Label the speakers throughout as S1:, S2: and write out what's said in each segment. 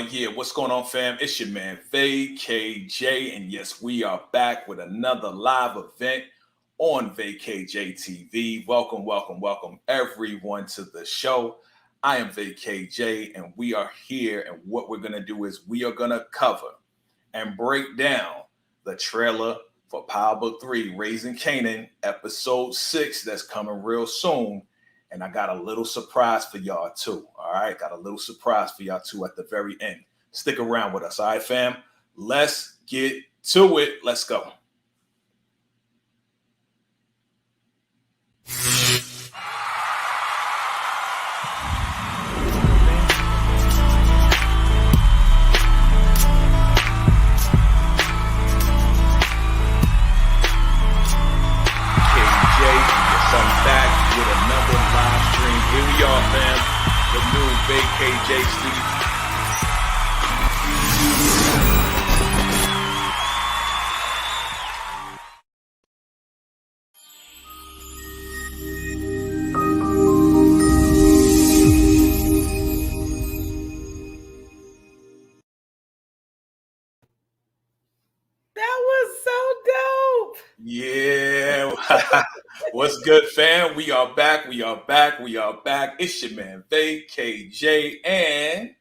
S1: Yeah, what's going on, fam? It's your man VACAY-J, and yes, we are back with another live event on VACAY-JTV. Welcome, everyone to the show. I am VACAY-J, and we are here, and what we're gonna do is we are gonna cover and break down the trailer for Power Book 3, Raising Kanan, Episode 6, that's coming real soon. And I got a little surprise for y'all too. All right, got a little surprise for y'all too at the very end. Stick around with us. All right, fam. Let's get to it. Let's go. Here we are, fam. The new VACAY-J Studio.
S2: That was so dope.
S1: Yeah. What's good, fam? We are back. It's your man, VACAY-J and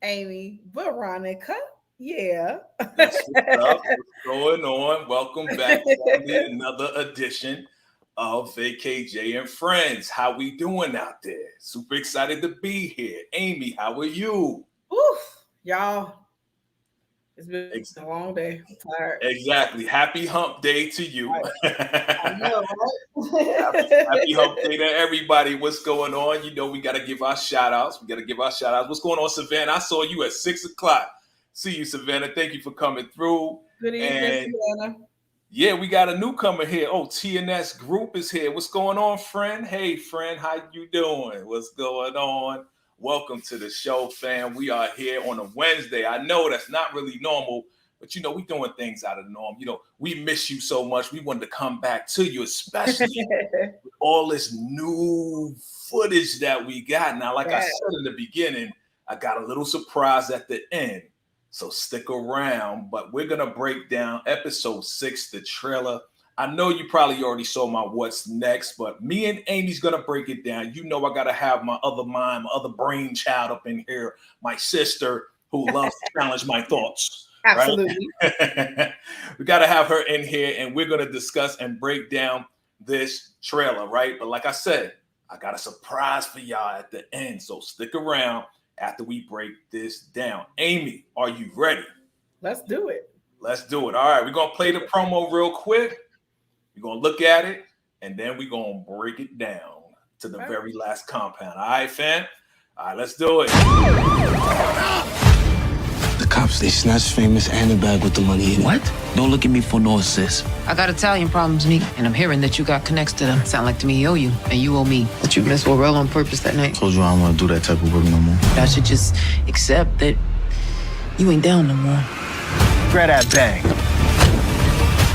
S2: Amy Veronica. Yeah.
S1: That's what's up. What's going on? Welcome back to another edition of VACAY-J and Friends. How we doing out there? Super excited to be here. Amy, how are you?
S2: Oof, y'all. It's been a long day. I'm tired.
S1: Exactly. Happy hump day to you.
S2: I know, right?
S1: Happy hump day to everybody. What's going on? You know, we got to give our shout outs. What's going on, Savannah? I saw you at 6 o'clock. See you, Savannah. Thank you for coming through.
S2: Good evening, Savannah.
S1: Yeah, we got a newcomer here. Oh, TNS Group is here. What's going on, friend? Hey, friend, how you doing? What's going on? Welcome to the show, fam. We are here on a Wednesday. I know that's not really normal, but you know, we doing things out of the norm. You know, we miss you so much. We wanted to come back to you, especially with all this new footage that we got. Now, like I said in the beginning, I got a little surprise at the end. So stick around, but we're going to break down episode 6, the trailer. I know you probably already saw my what's next, but me and Amy's going to break it down. You know, I got to have my other mind, my other brainchild up in here, my sister who loves to challenge my thoughts.
S2: Absolutely.
S1: Right? We got to have her in here, and we're going to discuss and break down this trailer, right? But like I said, I got a surprise for y'all at the end, so stick around after we break this down. Amy, are you ready?
S2: Let's do it.
S1: Let's do it. All right, we're going to play the promo real quick. We're going to look at it, and then we're going to break it down to the very last compound. All right, fam? All right, let's do it.
S3: The cops, they snatched Famous and the bag with the money in it.
S4: What? Don't look at me for no assist. I got Italian problems, Meek, and I'm hearing that you got connects to them. Sound like to me you owe you, and you owe me. That you missed Warrell on purpose that night.
S3: Told you I don't want to do that type of work no more.
S4: I should just accept that you ain't down no more.
S3: Grab that bag.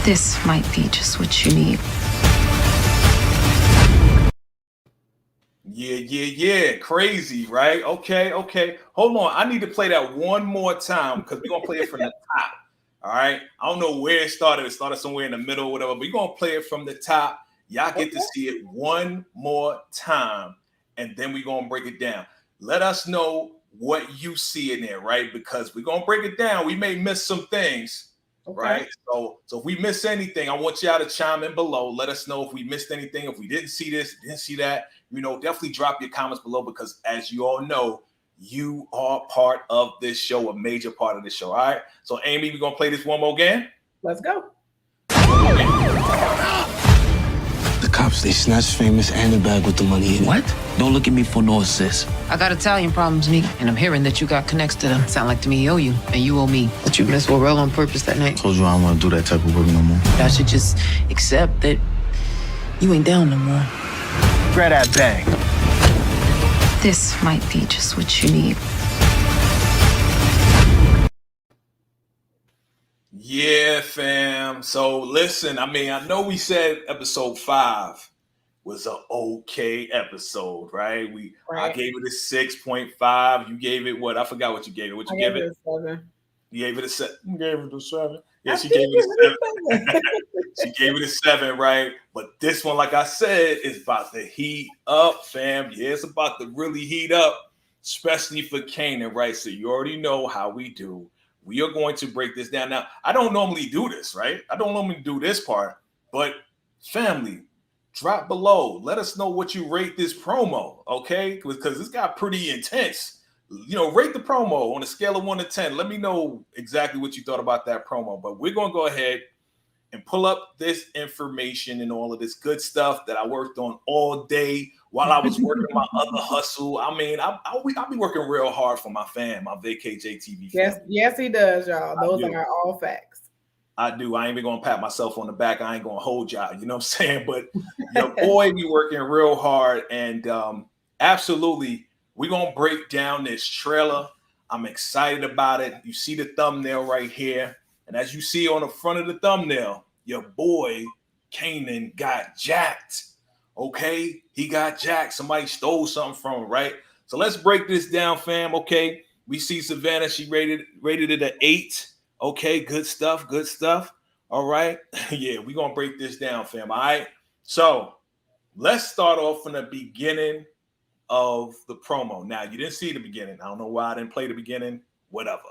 S5: This might be just what you need.
S1: Yeah. Crazy, right? Okay. Hold on. I need to play that one more time because we're going to play it from the top. All right. I don't know where it started. It started somewhere in the middle or whatever, but we're going to play it from the top. Y'all get to see it one more time, and then we're going to break it down. Let us know what you see in there, right? Because we're going to break it down. We may miss some things. Okay. Right. So if we miss anything, I want y'all to chime in below. Let us know if we missed anything, if we didn't see this, didn't see that. You know, definitely drop your comments below because as you all know, you are part of this show, a major part of this show. All right. So Amy, we're gonna play this one more again.
S2: Let's go.
S3: The cops, they snatched Famous and the bag with the money in it.
S4: What? Don't look at me for no assist. I got Italian problems, Meek, and I'm hearing that you got connects to them. Sound like to me you owe you, and you owe me. That you missed Warrell on purpose that night.
S3: Told you I don't want to do that type of work no more.
S4: I should just accept that you ain't down no more.
S3: Grab that bag.
S5: This might be just what you need.
S1: Yeah, fam. So listen, I mean, I know we said episode 5 was an okay episode, right? I
S2: Right.
S1: gave it a 6.5. You gave it what? I forgot what you gave it. What
S2: I
S1: you
S2: gave
S1: gave it?
S2: it a 7.
S1: You gave it a 7. You gave it a 7. Yeah,
S2: I
S1: she
S2: did
S1: gave
S2: give
S1: it a 7.
S2: it a 7.
S1: She gave it a 7, right? But this one, like I said, is about to heat up, fam. Yeah, it's about to really heat up, especially for Kanan, right? So you already know how we do. We are going to break this down. Now, I don't normally do this, right? I don't normally do this part, but family, drop below. Let us know what you rate this promo, okay? Because this got pretty intense. Rate the promo on a scale of 1 to 10. Let me know exactly what you thought about that promo. But we're going to go ahead and pull up this information and all of this good stuff that I worked on all day while I was working my other hustle. I mean, I'll be working real hard for my fam, my VACAY-JTV
S2: Yes,
S1: family.
S2: yes, he does, y'all. Those are all facts.
S1: I do. I ain't even gonna pat myself on the back. I ain't gonna hold y'all. You know what I'm saying? But your boy be working real hard, and absolutely, we're gonna break down this trailer. I'm excited about it. You see the thumbnail right here. And as you see on the front of the thumbnail, your boy Kanan got jacked. Okay, he got jacked. Somebody stole something from him, right? So let's break this down, fam. Okay, we see Savannah. She rated it an 8. Okay, good stuff. Good stuff. All right, yeah, we're gonna break this down, fam. All right. So let's start off from the beginning of the promo. Now, you didn't see the beginning. I don't know why I didn't play the beginning. Whatever.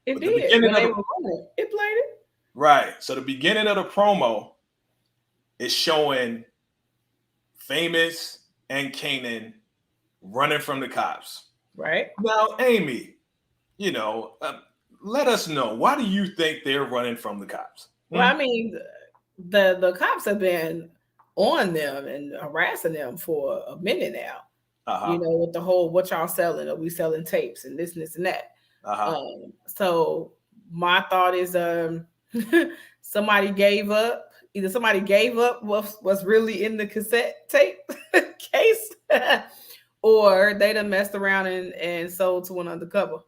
S2: It
S1: But
S2: did.
S1: the beginning
S2: When
S1: of
S2: they were running, it played it.
S1: Right. So the beginning of the promo is showing Famous and Kanan running from the cops.
S2: Right.
S1: Now, Amy, let us know, why do you think they're running from the cops?
S2: Well, I mean, the cops have been on them and harassing them for a minute now. With the whole what y'all selling? Are we selling tapes and this and that? So my thought is somebody gave up. Either somebody gave up what's really in the cassette tape case, or they done messed around and sold to an undercover.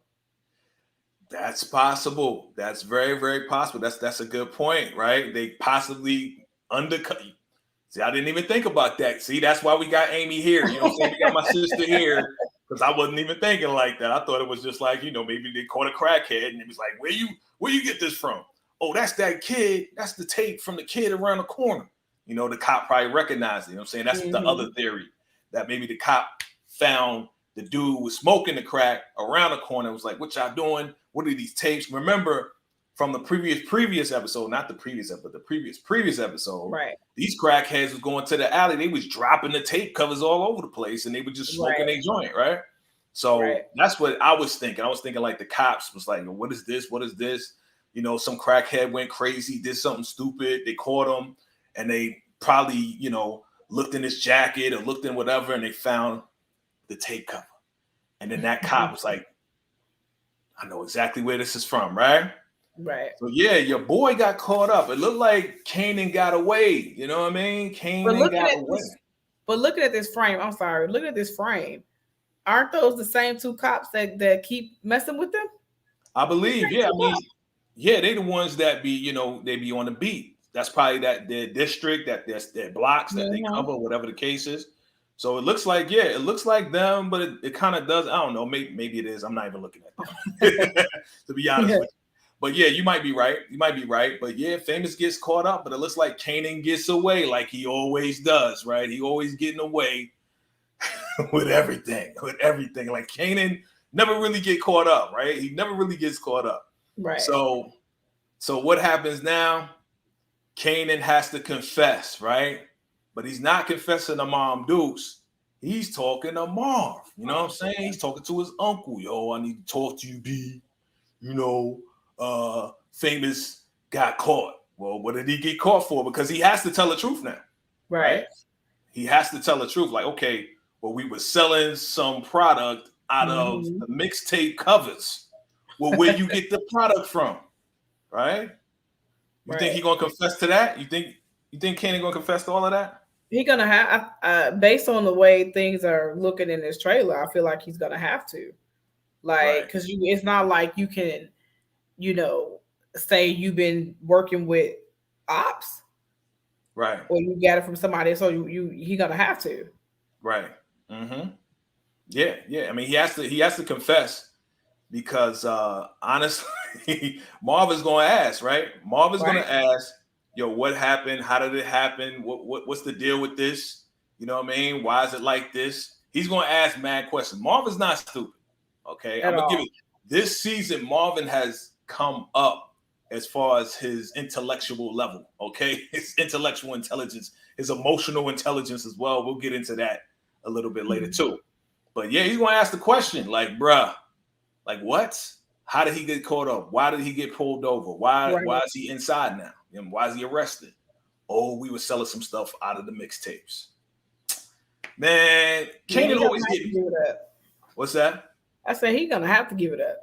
S1: That's possible. That's very, very possible. That's a good point, right? They possibly undercut you. See, I didn't even think about that. See, that's why we got Amy here. You know what I'm saying? We got my sister here because I wasn't even thinking like that. I thought it was just like, maybe they caught a crackhead and it was like, where you get this from? Oh, that's that kid. That's the tape from the kid around the corner. The cop probably recognized it. You know what I'm saying? That's the other theory, that maybe the cop found the dude was smoking the crack around the corner. It was like, what y'all doing? What are these tapes? Remember from the previous episode, not the previous episode, but the previous episode,
S2: right?
S1: These crackheads was going to the alley. They was dropping the tape covers all over the place and they were just smoking a joint, right? So that's what I was thinking. I was thinking like the cops was like, what is this? What is this? Some crackhead went crazy, did something stupid. They caught him and they probably, looked in his jacket or looked in whatever and they found the tape cover. And then that cop was like, I know exactly where this is from, right?
S2: Right.
S1: So yeah, your boy got caught up. It looked like Kanan got away. You know what I mean? Kanan got away.
S2: But looking at this frame, I'm sorry. Looking at this frame, aren't those the same 2 cops that keep messing with them?
S1: I believe, yeah. I mean, yeah, they the ones that be, they be on the beat. That's probably their district, their blocks that they cover, whatever the case is. So it looks like, it looks like them, but it kind of does. I don't know. Maybe it is. I'm not even looking at them, to be honest with you. But yeah, you might be right. But yeah, Famous gets caught up, but it looks like Kanan gets away like he always does, right? He always getting away with everything. Like Kanan never really get caught up, right? He never really gets caught up.
S2: Right.
S1: So what happens now? Kanan has to confess, right? But he's not confessing to Mom Dukes. He's talking to Marv. You know what I'm saying? He's talking to his uncle. Yo, I need to talk to you, B. Famous got caught. Well, what did he get caught for? Because he has to tell the truth now. Right? He has to tell the truth. Like, okay, well, we were selling some product out of the mixtape covers. Well, where you get the product from? Right? You think he gonna confess to that? You think Kanan gonna confess to all of that?
S2: He gonna have, based on the way things are looking in this trailer, I feel like he's gonna have to, like, because it's not like you can, say you've been working with ops,
S1: Right.
S2: Or you got it from somebody, so he gonna have to.
S1: Right. Mm-hmm. Yeah, yeah. I mean, he has to confess because honestly, Marv is gonna ask, right? Marv is gonna ask, yo, what happened? How did it happen? What's the deal with this? You know what I mean? Why is it like this? He's gonna ask mad questions. Marv is not stupid. Okay. I'm gonna give it this season, Marvin has come up as far as his intellectual level, okay? His intellectual intelligence, his emotional intelligence as well. We'll get into that a little bit later too. But yeah, he's gonna ask the question, like, bruh, like what? How did he get caught up? Why did he get pulled over? Why is he inside now? And why is he arrested? Oh, we were selling some stuff out of the mixtapes. Man, Kanan always get me. What's that?
S2: I said he's gonna have to give it up.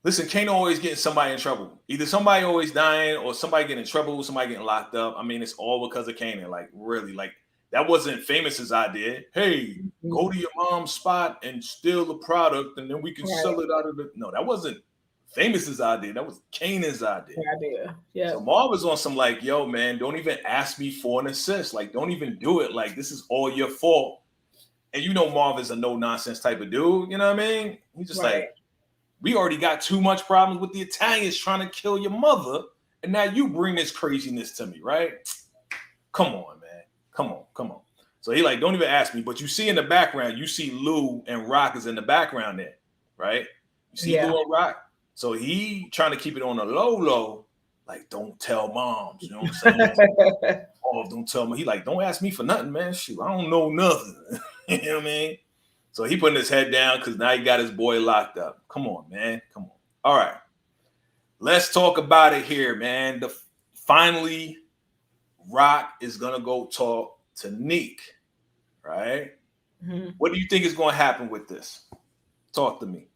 S1: Listen, Kanan always getting somebody in trouble. Either somebody always dying or somebody getting in trouble, somebody getting locked up. I mean, it's all because of Kanan. Like, really, like that wasn't Famous's idea. Hey, go to your mom's spot and steal the product, and then we can sell it out of the. No, that wasn't Famous's idea. That was Kanan's idea. Yeah. So Marv was on some like, yo, man, don't even ask me for an assist. Like, don't even do it. Like, this is all your fault. And you know, Marv is a no nonsense type of dude. You know what I mean? He's just like, we already got too much problems with the Italians trying to kill your mother, and now you bring this craziness to me, right? Come on, man. Come on. So he like, don't even ask me. But you see in the background, you see Lou and Rock is in the background there, right? You see Lou and Rock. So he trying to keep it on a low, like, don't tell moms. You know what I'm saying? Oh, don't tell me. He like, don't ask me for nothing, man. Shoot, I don't know nothing. You know what I mean? So he putting his head down because now he got his boy locked up. Come on, man. Come on. All right. Let's talk about it here, man. Finally, Rock is going to go talk to Neek, right? Mm-hmm. What do you think is going to happen with this? Talk to me.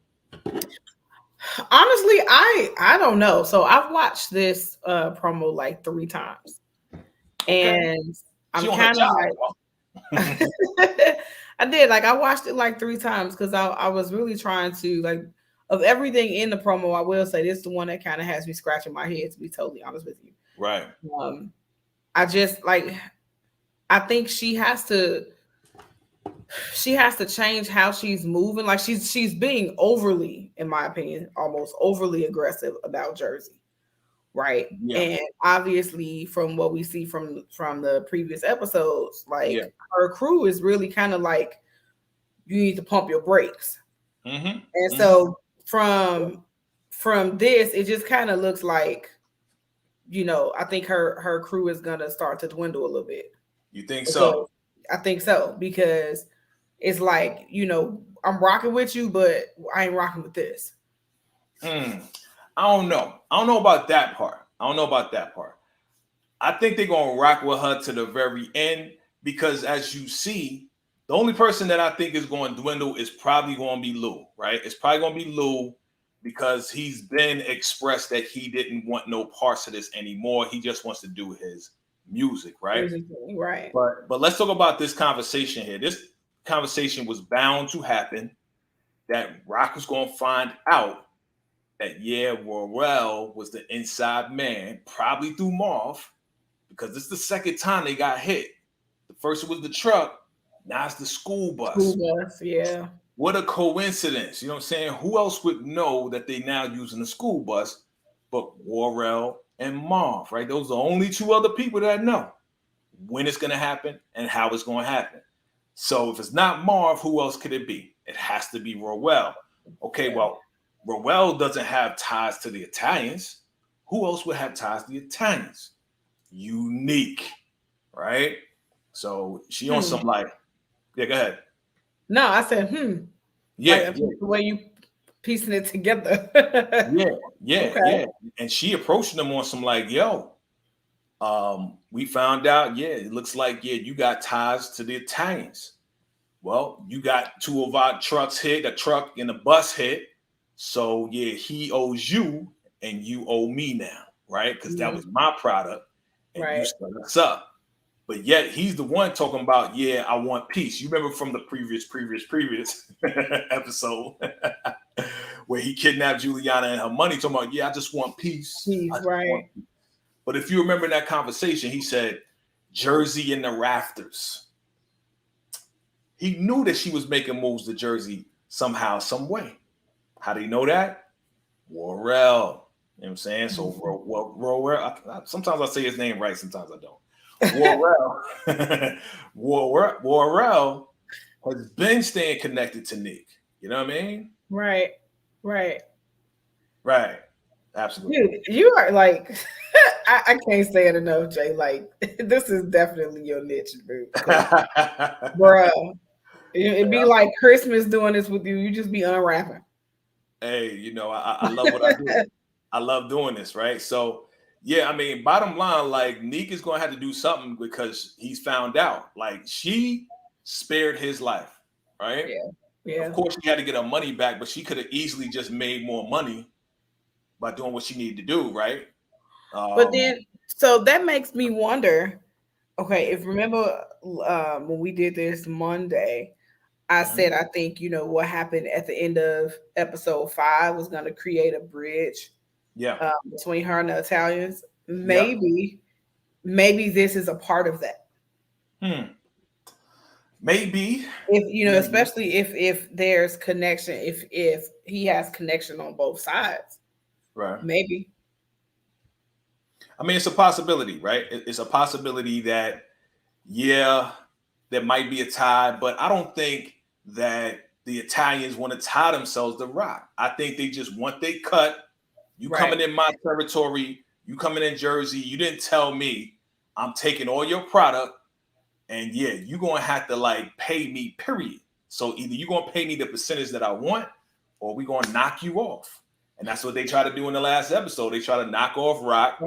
S2: Honestly, I don't know. So I've watched this promo like 3 times. And I'm kind of like... I did. Like, I watched it like 3 times because I was really trying to, like, of everything in the promo, I will say this is the one that kind of has me scratching my head, to be totally honest with you.
S1: Right.
S2: I just, like, I think she has to change how she's moving. Like, she's being overly, in my opinion, almost overly aggressive about Jersey. Right. Yeah. And obviously from what we see from the previous episodes, like her crew is really kind of like, you need to pump your brakes. Mm-hmm. And so from this, it just kind of looks like, you know, I think her crew is going to start to dwindle a little bit.
S1: You think so?
S2: I think so, because it's like, you know, I'm rocking with you, but I ain't rocking with this.
S1: I don't know. I don't know about that part. I think they're going to rock with her to the very end because, as you see, the only person that I think is going to dwindle is probably going to be Lou, right? It's probably going to be Lou because he's been expressed that he didn't want no parts of this anymore. He just wants to do his music, right?
S2: Right.
S1: But let's talk about this conversation here. This conversation was bound to happen, that Rock was going to find out that Royale was the inside man, probably through Marv, because this is the second time they got hit. The first was the truck, now it's the school bus.
S2: Yeah.
S1: What a coincidence. You know what I'm saying? Who else would know that they now using the school bus but Royale and Marv, right? Those are the only 2 other people that know when it's going to happen and how it's going to happen. So if it's not Marv, who else could it be? It has to be Royale. Okay, well, Royale doesn't have ties to the Italians. Who else would have ties to the Italians? Unique, right? So she on some like, go ahead.
S2: No, I said,
S1: Yeah,
S2: like, the way you piecing it together.
S1: Yeah. And she approaching them on some like, yo, we found out, it looks like, you got ties to the Italians. Well, you got 2 of our trucks hit, a truck and a bus hit. So he owes you and you owe me now, right? Because that was my product and you set us up. But yet he's the one talking about, I want peace. You remember from the previous episode where he kidnapped Juliana and her money, talking about, I just want peace.
S2: Right.
S1: But if you remember that conversation, he said, Jersey in the rafters. He knew that she was making moves to Jersey somehow, some way. How do you know that? Worrell. You know what I'm saying? So, Worrell, sometimes I say his name right, sometimes I don't. Worrell has been staying connected to Nick. You know what I mean?
S2: Right.
S1: Absolutely.
S2: Dude, you are like, I can't say it enough, Jay. Like, this is definitely your niche, dude. Bruh, it'd be like Christmas doing this with you. You just be unwrapping.
S1: Hey, you know, I love what I do. I love doing this, right? So, yeah, I mean, bottom line, like, Neek is going to have to do something because he's found out. Like, she spared his life, right?
S2: Yeah.
S1: Of course, she had to get her money back, but she could have easily just made more money by doing what she needed to do, right?
S2: But then, so that makes me wonder, okay, if remember when we did this Monday, I said, I think, you know, what happened at the end of episode 5 was going to create a bridge between her and the Italians. Maybe this is a part of that.
S1: Maybe.
S2: If, you know, especially if there's connection, if he has connection on both sides.
S1: Right.
S2: Maybe.
S1: I mean, it's a possibility, right? It's a possibility that, there might be a tie, but I don't think that the Italians want to tie themselves to Rock. I think they just want their cut. You coming in my territory, you coming in Jersey, you didn't tell me, I'm taking all your product, and you're going to have to like pay me, period. So either you're going to pay me the percentage that I want, or we're going to knock you off. And that's what they try to do in the last episode. They try to knock off Rock.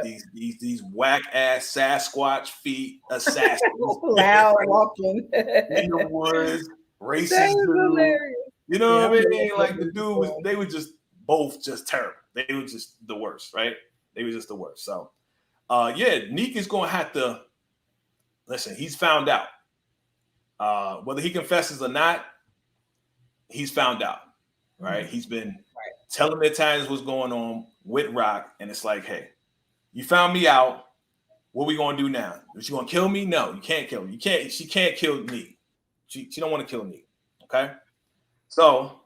S1: These whack ass Sasquatch feet, assassins,
S2: loud walking
S1: in the woods, racist dude. You know what I mean? Like the dude they were just both just terrible. They were just the worst, right? They were just the worst. So, Neek is going to have to listen. He's found out whether he confesses or not. He's found out, right? He's been telling the Italians what's going on with Rock, and it's like, hey, you found me out. What we gonna do now? Is you gonna kill me? No, you can't kill me. You can't. She can't kill me. She don't want to kill me. Okay. So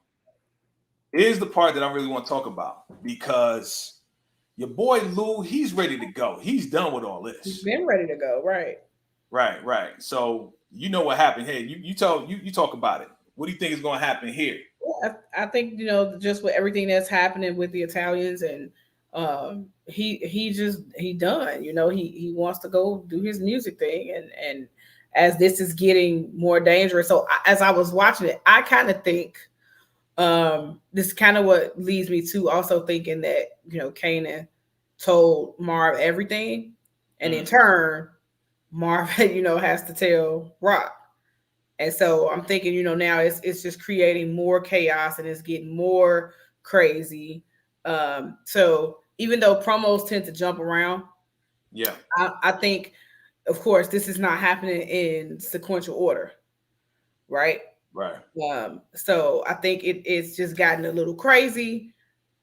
S1: here's the part that I really want to talk about, because your boy Lou, he's ready to go. He's done with all this.
S2: He's been ready to go.
S1: Right. So you know what happened here. You talk about it. What do you think is going to happen here?
S2: I think, you know, just with everything that's happening with the Italians, and he done, you know, he wants to go do his music thing, and as this is getting more dangerous. So as I was watching it, I kind of think this is kind of what leads me to also thinking that, you know, Kanan told Marv everything, and in turn Marv, you know, has to tell Rock. And so I'm thinking, you know, now it's just creating more chaos, and it's getting more crazy. So even though promos tend to jump around, I think, of course, this is not happening in sequential order, right? So I think it's just gotten a little crazy.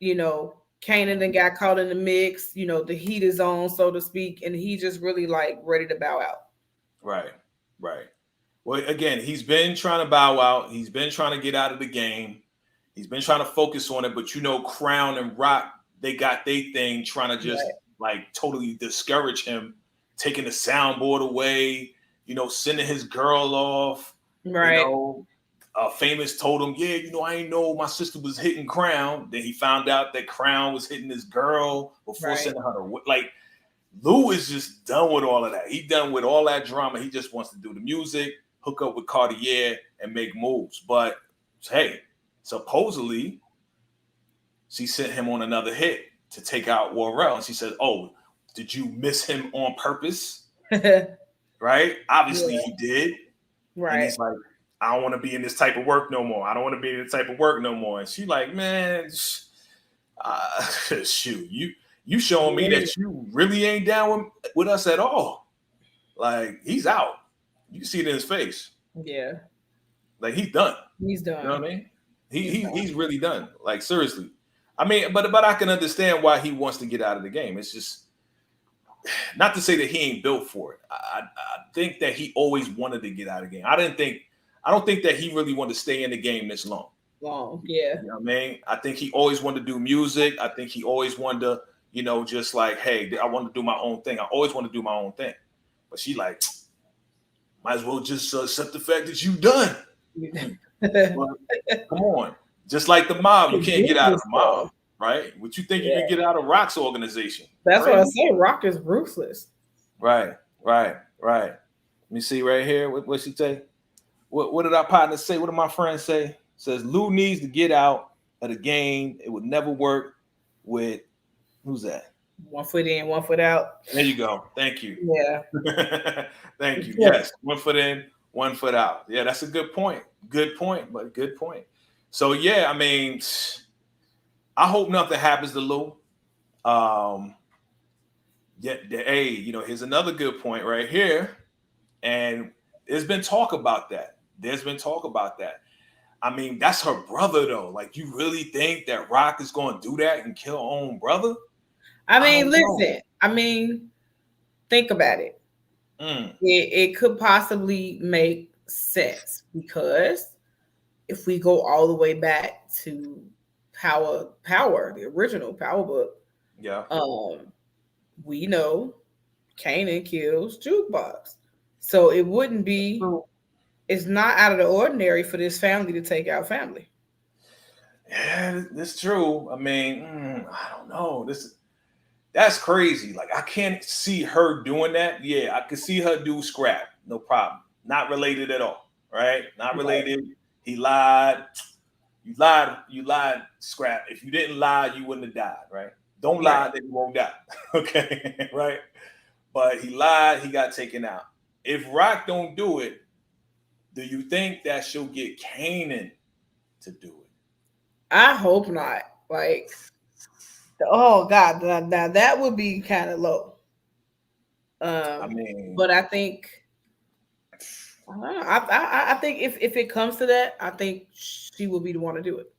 S2: You know, Kanan then got caught in the mix. You know, the heat is on, so to speak, and he just really like ready to bow out.
S1: Right. Well, again, he's been trying to bow out. He's been trying to get out of the game. He's been trying to focus on it. But, you know, Crown and Rock, they got their thing trying to just like totally discourage him, taking the soundboard away, you know, sending his girl off.
S2: Right.
S1: You know, Famous told him, you know, I ain't know my sister was hitting Crown. Then he found out that Crown was hitting his girl before sending her to, like, Lou is just done with all of that. He done with all that drama. He just wants to do the music, hook up with Cartier, and make moves. But hey, supposedly she sent him on another hit to take out Worrell, and she said, "Oh, did you miss him on purpose?" Right? Obviously, he did.
S2: Right.
S1: And he's like, "I don't want to be in this type of work no more. I don't want to be in this type of work no more." And she like, "Man, shoot, you showing me that you really ain't down with us at all. Like, he's out. You can see it in his face.
S2: Yeah.
S1: Like, he's done.
S2: He's done.
S1: You know what I mean? He's really done. Like, seriously. I mean, but I can understand why he wants to get out of the game. It's just, not to say that he ain't built for it. I think that he always wanted to get out of the game. I don't think that he really wanted to stay in the game this long.
S2: Yeah.
S1: You know what I mean? I think he always wanted to do music. I think he always wanted to, just like, hey, I want to do my own thing. I always want to do my own thing. But she like, might as well just accept the fact that you done. Well, come on. Just like the mob, you can't get out of the mob, right? What you think you can get out of Rock's organization?
S2: That's what I say. Rock is ruthless.
S1: Right. Let me see right here. What she say? What did our partner say? What did my friend say? It says Lou needs to get out of the game. It would never work with who's that?
S2: 1 foot in, 1 foot out.
S1: There you go. Thank you.
S2: Yeah.
S1: Thank you. Yes. 1 foot in, 1 foot out. Yeah, that's a good point. Good point. So yeah, I mean, I hope nothing happens to Lou. Hey, here's another good point right here. And there's been talk about that. I mean, that's her brother, though. Like, you really think that Rock is going to do that and kill her own brother?
S2: I mean, listen. I mean, think about it. It could possibly make sense because if we go all the way back to Power, the original Power book, we know Kanan kills Jukebox. So it wouldn't be, it's not out of the ordinary for this family to take out family.
S1: Yeah, that's true. I mean, I don't know. That's crazy. Like, I can't see her doing that. Yeah, I could see her do Scrap. No problem. Not related at all. Right? Not related. He lied. You lied, Scrap. If you didn't lie, you wouldn't have died, right? Don't lie, then you won't die. Okay, right? But he lied, he got taken out. If Rock don't do it, do you think that she'll get Kanan to do it?
S2: I hope not. Like, oh God, now that would be kind of low. I mean, but I think, I think if it comes to that, I think she will be the one to do it.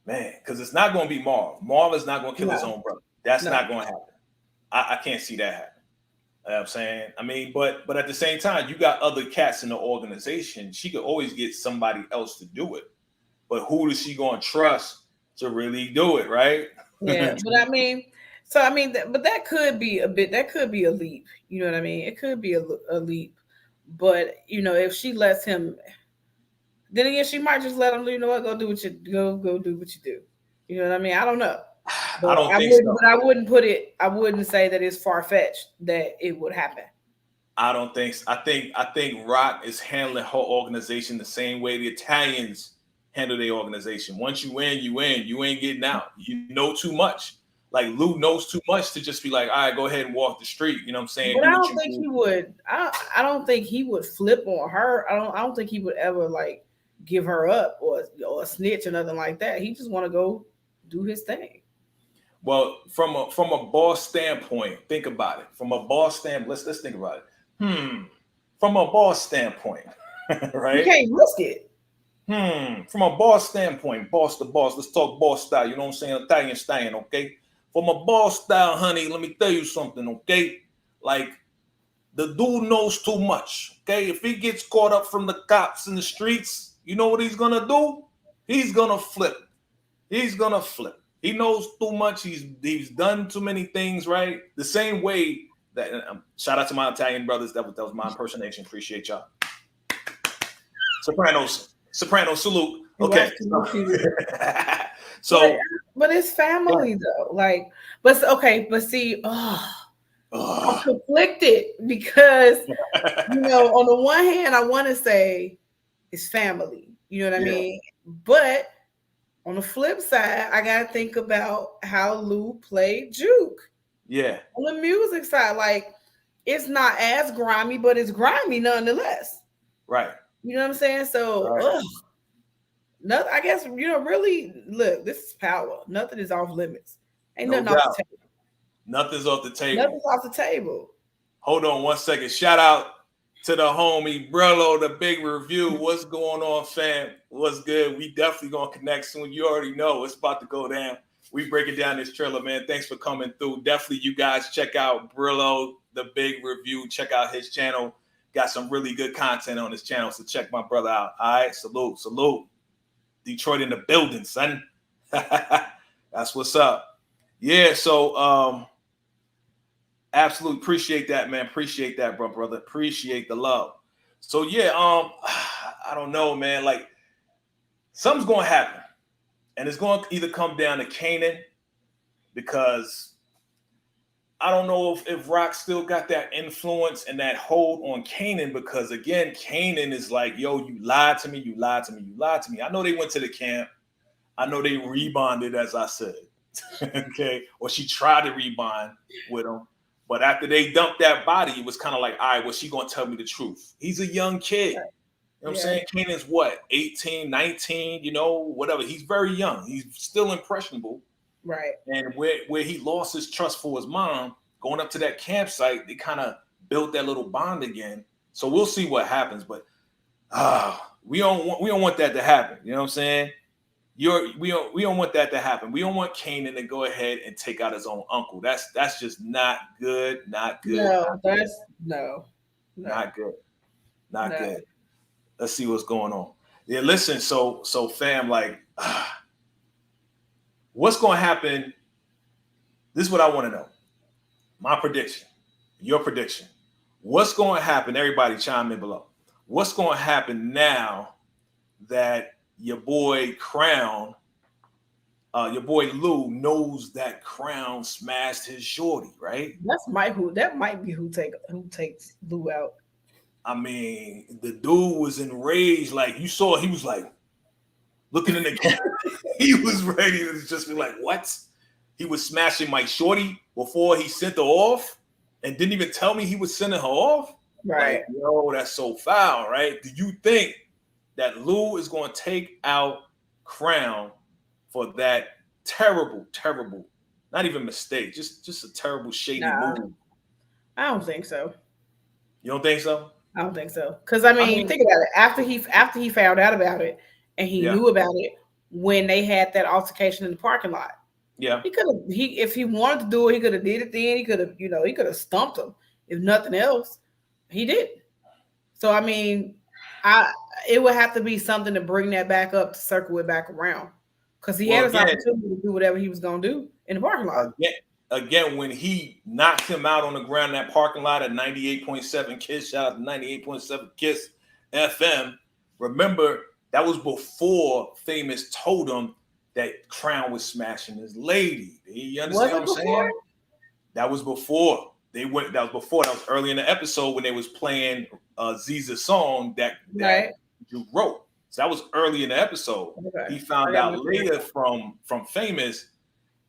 S1: Man, because it's not going to be Marv. Marv is not going to kill his own brother. That's not going to happen. I can't see that happen. You know what I'm saying? I mean, but at the same time, you got other cats in the organization. She could always get somebody else to do it. But who is she going to trust to really do it, right?
S2: Yeah, but I mean, but that could be a leap. You know what I mean? It could be a leap. But, if she lets him, then again, she might just let him, go do what you do. You know what I mean? I don't know. But I wouldn't say that it's far-fetched that it would happen.
S1: I don't think so. I think Rock is handling her organization the same way the Italians handle their organization. Once you win, you win. You ain't getting out. You know too much. Like, Lou knows too much to just be like, all right, go ahead and walk the street. You know what I'm saying?
S2: But I don't think he would. I don't think he would flip on her. I don't think he would ever like give her up or snitch or nothing like that. He just want to go do his thing.
S1: Well, from a boss standpoint, think about it. From a boss standpoint, let's think about it. From a boss standpoint, right?
S2: You can't risk it.
S1: From a boss standpoint, boss to boss. Let's talk boss style. You know what I'm saying? Italian style, okay? From a boss style, honey, let me tell you something, okay? Like, the dude knows too much, okay? If he gets caught up from the cops in the streets, you know what he's gonna do? He's gonna flip. He knows too much. He's done too many things, right? The same way that shout out to my Italian brothers. That was my impersonation. Appreciate y'all. Soprano salute. Okay. So,
S2: but it's family though. Like, but see, I'm conflicted because on the one hand, I want to say it's family. You know what I mean? But on the flip side, I gotta think about how Lou played Juke.
S1: Yeah.
S2: On the music side, like, it's not as grimy, but it's grimy nonetheless.
S1: Right.
S2: You know what I'm saying? So, nothing. I guess really. Look, this is power. Nothing is off limits. Ain't nothing off the table.
S1: Nothing's off the table.
S2: Nothing's off the table.
S1: Hold on 1 second. Shout out to the homie Brello, the big review. What's going on, fam? What's good? We definitely gonna connect soon. You already know it's about to go down. We breaking down this trailer, man. Thanks for coming through. Definitely, you guys check out Brillo, the Big Review. Check out his channel. Got some really good content on his channel, so check my brother out. All right, salute. Detroit in the building, son. That's what's up. Yeah, so absolutely appreciate that, man. Appreciate that, brother. Appreciate the love. So yeah, I don't know, man. Like something's gonna happen, and it's gonna either come down to Kanan, because I don't know if Rock still got that influence and that hold on Kanan, because again, Kanan is like, yo, you lied to me, you lied to me, you lied to me. I know they went to the camp. I know they rebonded, as I said. Okay. Or she tried to rebond with him. But after they dumped that body, it was kind of like, all right, well, she going to tell me the truth. He's a young kid. You know what I'm saying? Kanan's what, 18, 19, you know, whatever. He's very young. He's still impressionable.
S2: Right.
S1: And where he lost his trust for his mom, going up to that campsite, they kind of built that little bond again. So we'll see what happens. But we don't want that to happen. You know what I'm saying? We don't want that to happen. We don't want Kanan to go ahead and take out his own uncle. That's just not good. Not good. Not good. Not good. Let's see what's going on. Yeah, listen. So fam, like, what's going to happen? This is what I want to know. My prediction. Your prediction. What's going to happen? Everybody chime in below. What's going to happen now that your boy Crown, your boy Lou knows that Crown smashed his shorty, right?
S2: That might be who takes Lou out.
S1: I mean, the dude was enraged. Like you saw, he was like looking in the camera. He was ready to just be like, what? He was smashing my shorty before he sent her off and didn't even tell me he was sending her off.
S2: Right.
S1: Like, yo, that's so foul, right? Do you think that Lou is going to take out Crown for that terrible, not even mistake, just a terrible, shady move?
S2: I don't think so.
S1: You don't think so?
S2: I don't think so. Because I mean, think about it. After he found out about it and he knew about it when they had that altercation in the parking lot.
S1: Yeah.
S2: If he wanted to do it, he could have did it then. He could have stumped him. If nothing else, he did. So I mean, it would have to be something to bring that back up, to circle it back around. Because he had his opportunity to do whatever he was gonna do in the parking lot.
S1: Again, when he knocked him out on the ground in that parking lot at 98.7 KISS, shout out to 98.7 KISS FM. Remember, that was before Famous told him that Crown was smashing his lady. You understand what I'm saying? That was before. That was early in the episode when they was playing Ziza's song that you wrote. So that was early in the episode. Okay. He found out later from Famous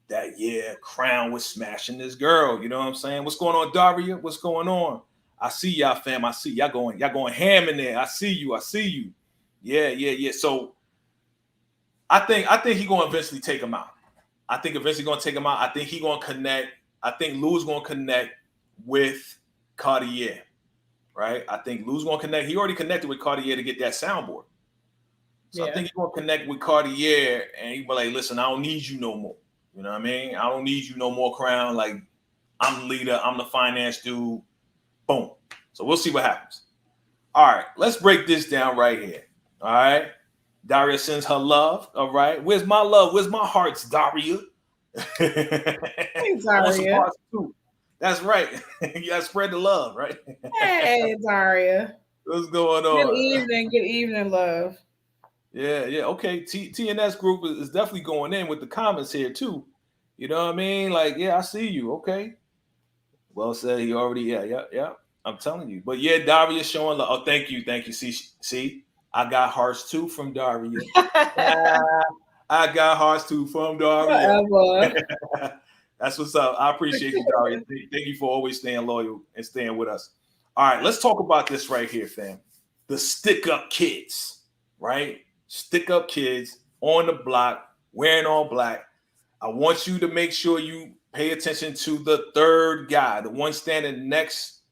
S1: that Crown was smashing this girl. You know what I'm saying? What's going on, Daria? What's going on? I see y'all, fam. I see y'all going ham in there. I see you. Yeah. So I think he's gonna eventually take him out. I think he's gonna connect. I think Lou's gonna connect with Cartier, right? I think Lou's gonna connect. He already connected with Cartier to get that soundboard. So I think he's gonna connect with Cartier and he'll be like, listen, I don't need you no more. You know what I mean? I don't need you no more, Crown. Like, I'm the leader. I'm the finance dude. Boom. So we'll see what happens. All right, let's break this down right here. All right. Daria sends her love. All right. Where's my love? Where's my hearts, Daria?
S2: Hey, Daria.
S1: That's right. You gotta spread the love, right?
S2: Hey, Daria.
S1: What's going on?
S2: Good evening, love.
S1: Yeah. Okay. TNS group is definitely going in with the comments here too. You know what I mean? Like, I see you. Okay. Well said. He already. Yeah. I'm telling you. But Daria showing love. Oh, thank you. See, I got hearts too from Daria. I got hearts too from Daria. That's what's up. I appreciate you, Daria. Thank you for always staying loyal and staying with us. All right, let's talk about this right here, fam. The stick-up kids, right? Stick-up kids on the block, wearing all black. I want you to make sure you pay attention to the third guy, the one standing next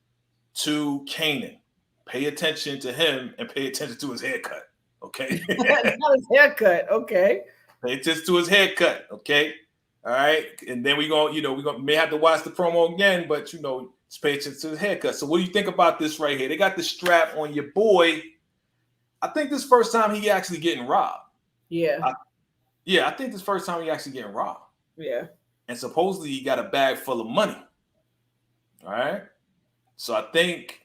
S1: to Kanan. Pay attention to him and pay attention to his haircut, okay?
S2: Not his haircut, okay.
S1: Pay attention to his haircut, okay? All right, and then we may have to watch the promo again, but just pay attention to the haircut. So what do you think about this right here? They got the strap on your boy. I think this first time he actually getting robbed.
S2: Yeah.
S1: I think this first time he actually getting robbed.
S2: Yeah.
S1: And supposedly he got a bag full of money. All right. So I think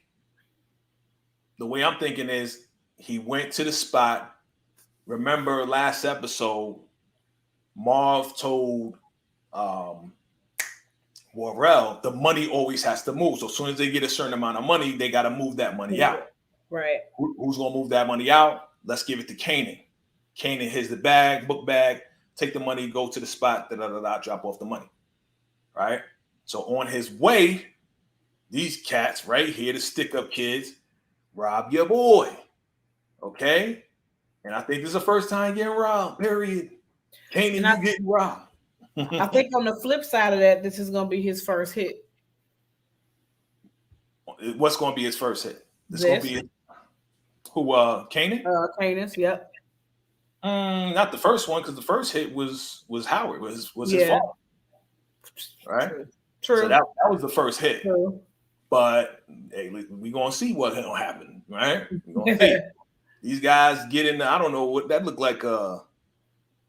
S1: the way I'm thinking is he went to the spot. Remember last episode, Marv told Warrell the money always has to move. So as soon as they get a certain amount of money, they got to move that money out.
S2: Right.
S1: Who's going to move that money out? Let's give it to Kanan. Kanan here's the bag, book bag, take the money, go to the spot, drop off the money. Right? So on his way, these cats right here, the stick-up kids, rob your boy. Okay? And I think this is the first time getting robbed, period. Kanan, you getting robbed.
S2: I think on the flip side of that, this is going to be his first hit.
S1: What's going to be his first hit? This is going to be Kanan?
S2: Kanan's, yep.
S1: Not the first one, because the first hit was Howard, was his fault. Right?
S2: True.
S1: So that was the first hit.
S2: True.
S1: But hey, we're going to see what'll happen, right? We're going to see. These guys get in I don't know what that looked like a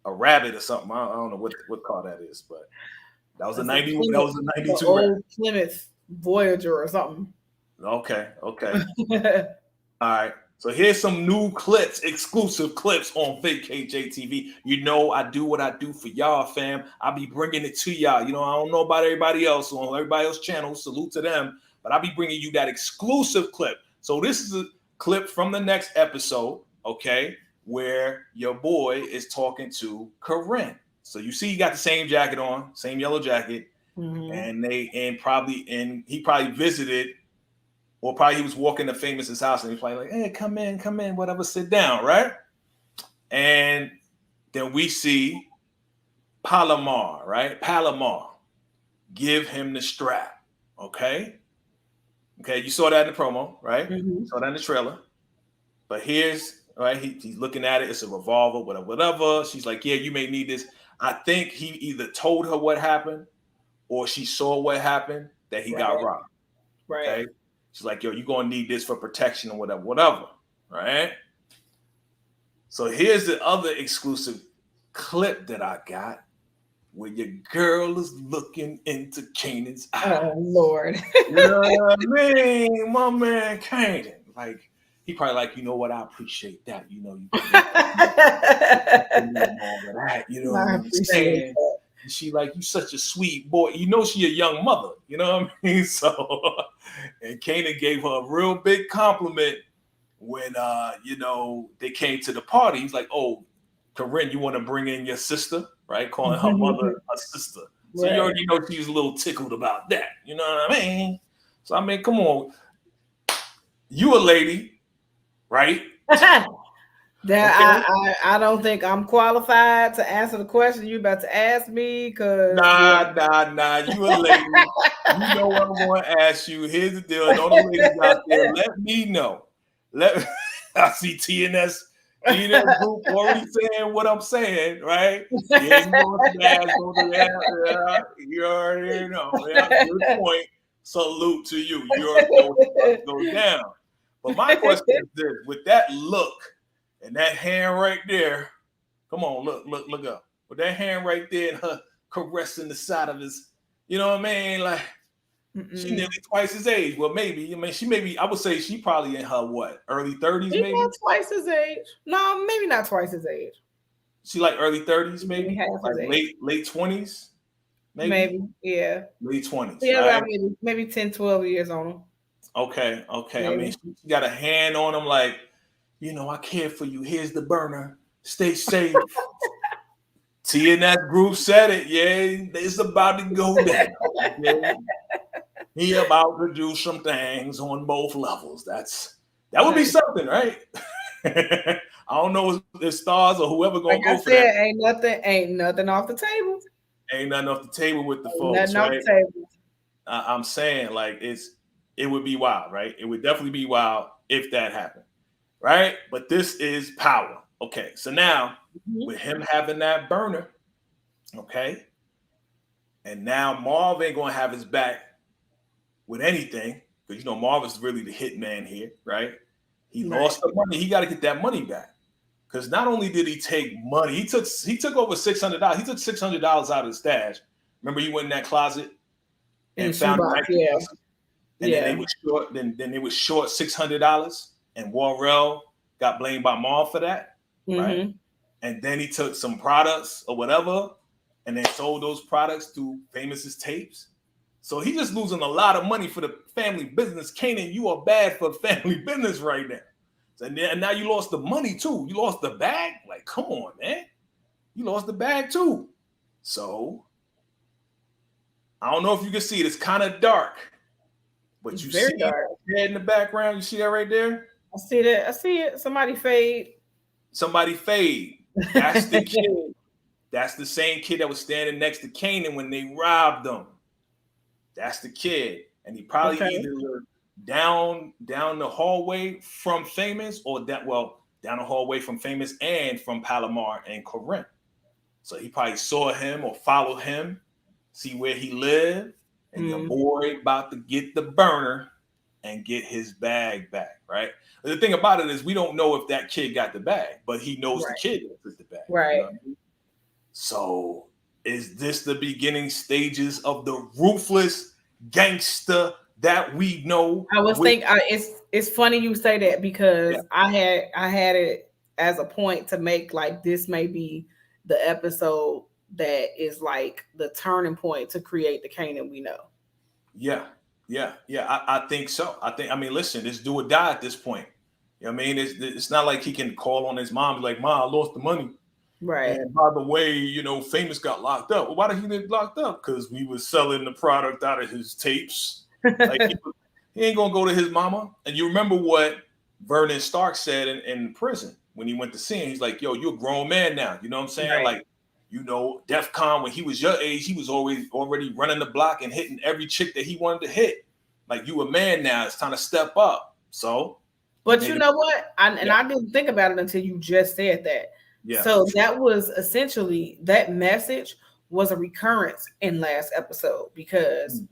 S1: rabbit or something. I don't know what car that is, but that was a 90. That was a 92.
S2: Old Plymouth Voyager or something.
S1: Okay. All right. So here's some new clips, exclusive clips on VACAY-JTV. I do what I do for y'all, fam. I be bringing it to y'all. I don't know about everybody else on everybody else's channel. Salute to them. But I'll be bringing you that exclusive clip. So this is a clip from the next episode, okay, where your boy is talking to Kanan. So you see he got the same jacket on, same yellow jacket, and he probably visited, or probably he was walking to Famous's house and he's probably like, hey, come in, whatever, sit down, right? And then we see Palomar, right? Palomar give him the strap, okay? Okay, you saw that in the promo, right? You saw that in the trailer. But here's, right, he's looking at it. It's a revolver, whatever. She's like, yeah, you may need this. I think he either told her what happened or she saw what happened, that he got robbed.
S2: Right.
S1: Okay? She's like, yo, you're going to need this for protection or whatever. Right? So here's the other exclusive clip that I got, where your girl is looking into Kanan's eyes.
S2: Oh, Lord.
S1: You know what I mean? My man Kanan. Like, he probably like, you know what? I appreciate that. You know what I'm saying? And she like, you such a sweet boy. She a young mother. You know what I mean? So, and Kanan gave her a real big compliment when, they came to the party. He's like, oh, Kanan, you want to bring in your sister? Right? Calling her mother a sister. So you already know she's a little tickled about that. You know what I mean? So, I mean, come on. You a lady, right?
S2: I don't think I'm qualified to answer the question you about to ask me.
S1: Nah. You a lady. You know what I'm going to ask you. Here's the deal. All the ladies out there, let me know. I see TNS group already saying what I'm saying, right? Yeah, you already know. Yeah, good point. Salute to you. You're going to go down. But my question is this: with that look and that hand right there, come on, look up. With that hand right there and her caressing the side of his, you know what I mean? Like, she nearly twice his age. Well, maybe. I mean, I would say she probably in her early 30s, maybe?
S2: Not twice his age. No, maybe not twice his age.
S1: She like early 30s, maybe?
S2: Like
S1: late 20s?
S2: Maybe, yeah.
S1: Late 20s.
S2: Yeah, right? maybe 10, 12 years on him.
S1: Okay.
S2: Maybe.
S1: I mean, she got a hand on him like, I care for you. Here's the burner. Stay safe. TNS group said it. Yeah, it's about to go down. Yeah. He about to do some things on both levels. That would be something, right? I don't know if stars or whoever gonna go for that.
S2: Ain't nothing off the table.
S1: Ain't nothing off the table with the folks, right? Off the table. I'm saying, like, it would be wild, right? It would definitely be wild if that happened, right? But this is power. Okay, so now with him having that burner, okay, And now Marv ain't gonna have his back with anything, because Marv is really the hit man here, right? He lost the money. He got to get that money back. Because not only did he take money, he took over $600. He took $600 out of the stash. Remember, he went in that closet and found it. And then they were short. Then they were short $600, and Warrell got blamed by Marv for that, right? And then he took some products or whatever, and then sold those products through Famous's tapes. So he's just losing a lot of money for the family business. Kanan, you are bad for family business right now. And now you lost the money too. You lost the bag. Like, come on, man. You lost the bag too. So I don't know if you can see it. It's kind of dark. But you see dark. Head in the background. You see that right there?
S2: I see that. I see it. Somebody fade.
S1: That's the kid. That's the same kid that was standing next to Kanan when they robbed him. That's the kid. And he probably either down the hallway from Famous or down the hallway from Famous and from Palomar and Corinne. So he probably saw him or followed him, see where he lived, and your boy about to get the burner and get his bag back, right? The thing about it is we don't know if that kid got the bag, but he knows the kid that took the bag.
S2: Right.
S1: You know what I mean? So is this the beginning stages of the ruthless gangster that we know?
S2: I was thinking it's funny you say that, because I had it as a point to make, like, this may be the episode that is like the turning point to create the Kanan we know.
S1: Yeah. I think so. I mean, listen, this do or die at this point. You know what I mean? It's not like he can call on his mom, be like, "Mom, I lost the money."
S2: Right.
S1: And by the way, Famous got locked up. Well, why did he get locked up? Because we was selling the product out of his tapes. Like, he ain't gonna go to his mama. And you remember what Vernon Stark said in prison when he went to see him? He's like, "Yo, you're a grown man now." You know what I'm saying?
S2: Right.
S1: Like, DEF CON, when he was your age, he was already running the block and hitting every chick that he wanted to hit. Like, you a man now. It's time to step up. So,
S2: but you know what? I didn't think about it until you just said that. Yeah. So that was essentially, that message was a recurrence in last episode, because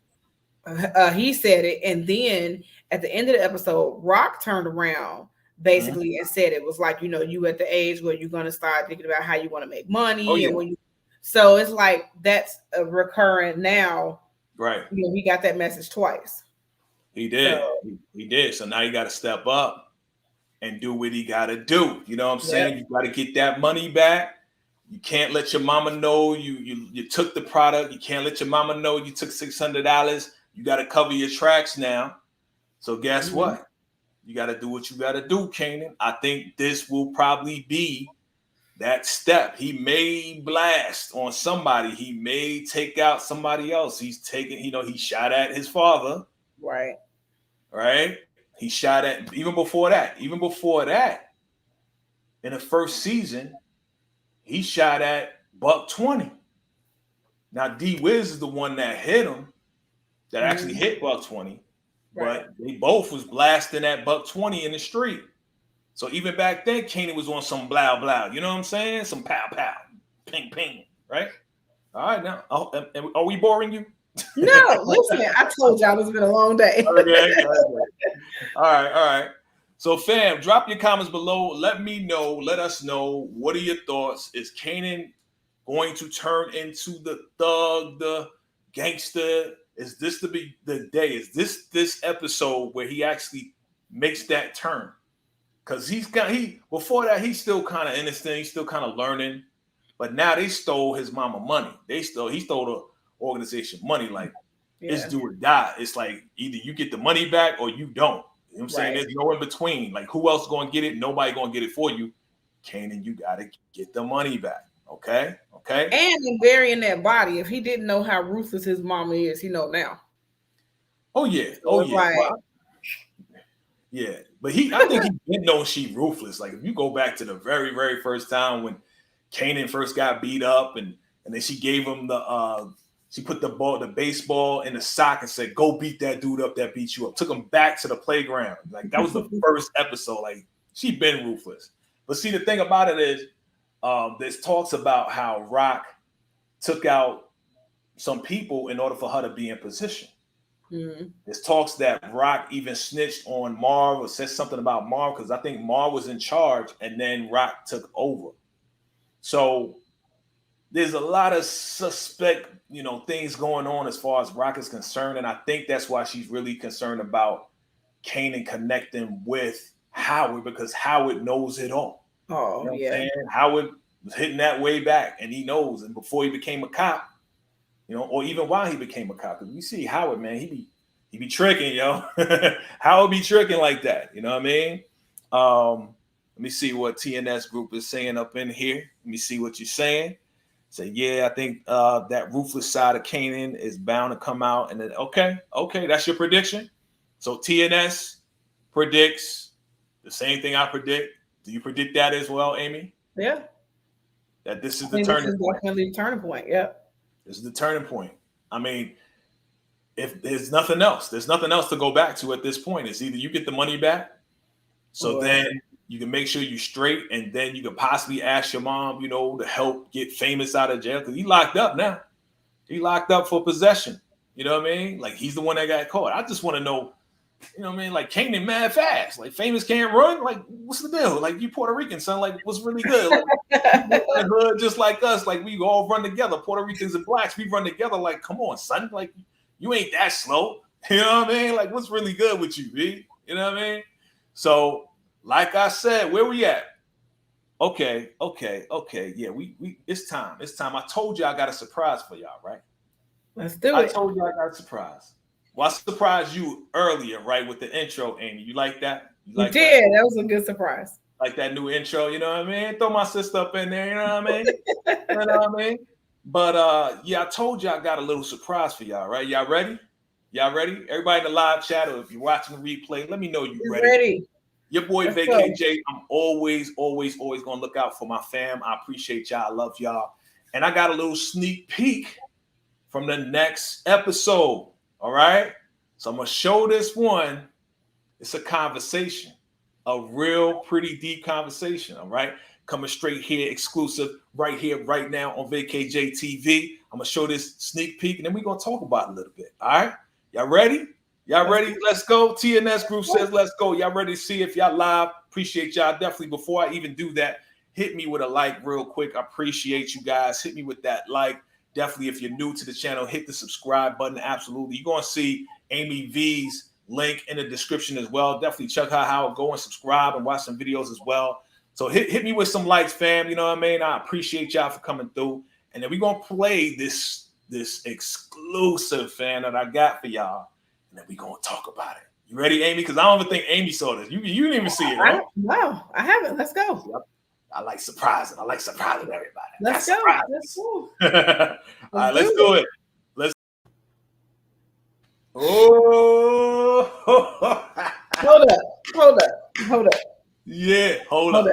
S2: he said it, and then at the end of the episode, Rock turned around basically and said it was like, you at the age where you're going to start thinking about how you want to make money. And so it's like that's a recurrent now.
S1: Right.
S2: He got that message twice.
S1: He did. He did. So now you got to step up and do what he got to do. You know what I'm saying? You got to get that money back. You can't let your mama know you took the product. You can't let your mama know you took $600. You got to cover your tracks now. So guess what? You got to do what you got to do, Kanan. I think this will probably be that step. He may blast on somebody. He may take out somebody else. He's taking, he shot at his father.
S2: Right.
S1: Right. He shot at, even before that, in the first season, he shot at $120. Now, D-Wiz is the one that hit him, that actually hit $120. But they both was blasting at $120 in the street. So even back then, Kanan was on some blah, blah. You know what I'm saying? Some pow, pow, ping, ping, right? All right, now, are we boring you?
S2: No, listen, I told y'all it's been a long day.
S1: Okay. All right. So, fam, drop your comments below. Let us know, what are your thoughts? Is Kanan going to turn into the thug, the gangster? Is this the day? Is this episode where he actually makes that turn? Because before that, he's still kind of innocent. He's still kind of learning. But now they stole his mama money. He stole the organization money. Like, it's do or die. It's like either you get the money back or you don't. You know what I'm saying? There's no in between. Like, who else is going to get it? Nobody going to get it for you. Kanan, you got to get the money back. Okay.
S2: And in burying that body, if he didn't know how ruthless his mama is, he know now.
S1: Oh yeah. Yeah. But I think he didn't know she ruthless. Like, if you go back to the very, very first time when Kanan first got beat up, and then she gave him she put the baseball in the sock and said, "Go beat that dude up that beat you up." Took him back to the playground. Like, that was the first episode. Like, she been ruthless. But see, the thing about it is, there's talks about how Rock took out some people in order for her to be in position.
S2: Mm-hmm.
S1: There's talks that Rock even snitched on Marv or said something about Marv because I think Marv was in charge and then Rock took over. So there's a lot of suspect, things going on as far as Rock is concerned. And I think that's why she's really concerned about Kanan connecting with Howard because Howard knows it all.
S2: Oh, yeah.
S1: Howard was hitting that way back and he knows. And before he became a cop, or even while he became a cop, because you see Howard, man, he be tricking, Howard be tricking like that. You know what I mean? Let me see what TNS group is saying up in here. Let me see what you're saying. Say, yeah, I think that ruthless side of Kanan is bound to come out. And then, okay, that's your prediction. So TNS predicts the same thing I predict. Do you predict that as well, Amy?
S2: Yeah.
S1: That this is the turning point.
S2: Definitely the turning point. Yeah.
S1: This is the turning point. I mean, if there's nothing else to go back to at this point. It's either you get the money back, so then you can make sure you're straight, and then you can possibly ask your mom, to help get Famous out of jail because he locked up now. He locked up for possession. You know what I mean? Like he's the one that got caught. I just want to know, like Kanan mad fast. Like Famous can't run. Like what's the deal? Like you Puerto Rican son. Like what's really good? Like, hood just like us. Like we all run together. Puerto Ricans and blacks, we run together. Like come on, son. Like you ain't that slow. You know what I mean? Like what's really good with you, B? You know what I mean? So like I said, where we at? Okay. Yeah, we it's time. I told you I got a surprise for y'all, right?
S2: Let's do it.
S1: I told you I got a surprise. Well, I surprised you earlier, right, with the intro, Amy. You like that?
S2: You did. That was a good surprise.
S1: Like that new intro, you know what I mean? Throw my sister up in there, you know what I mean? You know what I mean? But yeah, I told you I got a little surprise for y'all, right? Y'all ready? Everybody in the live chat, or if you're watching the replay, let me know you're ready. Your boy VACAY-J, I'm always gonna look out for my fam. I appreciate y'all. I love y'all. And I got a little sneak peek from the next episode. All right. So I'm gonna show this one. It's a conversation, a real pretty deep conversation. All right. Coming straight here, exclusive, right here, right now on VACAY-JTV. I'm gonna show this sneak peek and then we're gonna talk about it a little bit. All right. Y'all ready? Let's go. TNS group says let's go. Y'all ready to see if y'all live? Appreciate y'all. Definitely before I even do that, hit me with a like real quick. I appreciate you guys. Hit me with that like. Definitely, if you're new to the channel, hit the subscribe button. Absolutely. You're going to see Amy V's link in the description as well. Definitely check out how it go and subscribe and watch some videos as well. So hit me with some likes, fam. You know what I mean? I appreciate y'all for coming through. And then we're going to play this exclusive, fan, that I got for y'all. And then we're going to talk about it. You ready, Amy? Because I don't even think Amy saw this. You didn't even see it, right?
S2: No, I haven't. Let's go.
S1: I like surprising. Everybody.
S2: Let's go.
S1: All right, let's do it. Oh,
S2: hold up.
S1: Yeah, hold up.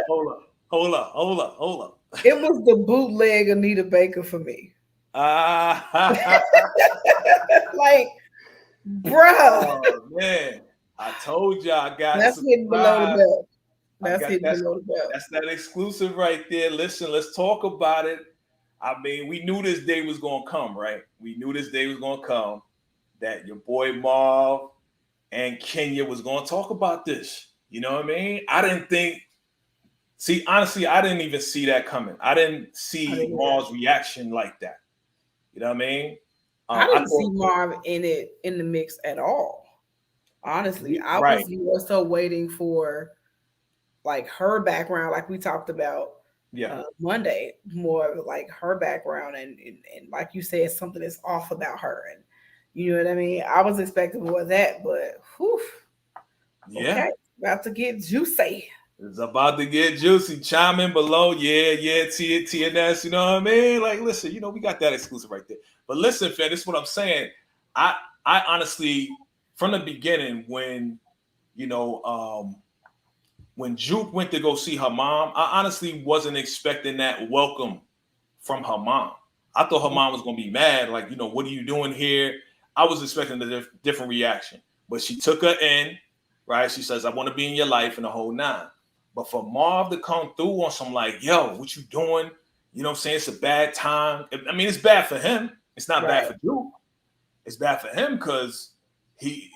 S2: It was the bootleg Anita Baker for me. Like, bruh.
S1: Oh man, I told you I got.
S2: That's hitting below the belt. That's that
S1: exclusive right there. Listen, let's talk about it. I mean, we knew this day was gonna come, right? That your boy Marv and Kenya was gonna talk about this. You know what I mean? Honestly, I didn't even see that coming. I didn't see Marv's reaction like that. You know what I mean?
S2: I didn't see Marv in the mix at all. Honestly, I was more so waiting for like her background, like we talked about Monday, more like her background and like you said, something that's off about her, and you know what I mean. I was expecting more of that, but okay, about to get juicy.
S1: It's about to get juicy. Chime in below, TNS. You know what I mean? Like, listen, we got that exclusive right there. But listen, fam, this is what I'm saying. I honestly, from the beginning, when when Juke went to go see her mom, I honestly wasn't expecting that welcome from her mom. I thought her mom was going to be mad, like, what are you doing here? I was expecting a different reaction. But she took her in, right? She says, I want to be in your life and the whole nine. But for Marv to come through on some like, yo, what you doing? You know what I'm saying? It's a bad time. I mean, it's bad for him. It's not bad for Duke. It's bad for him because he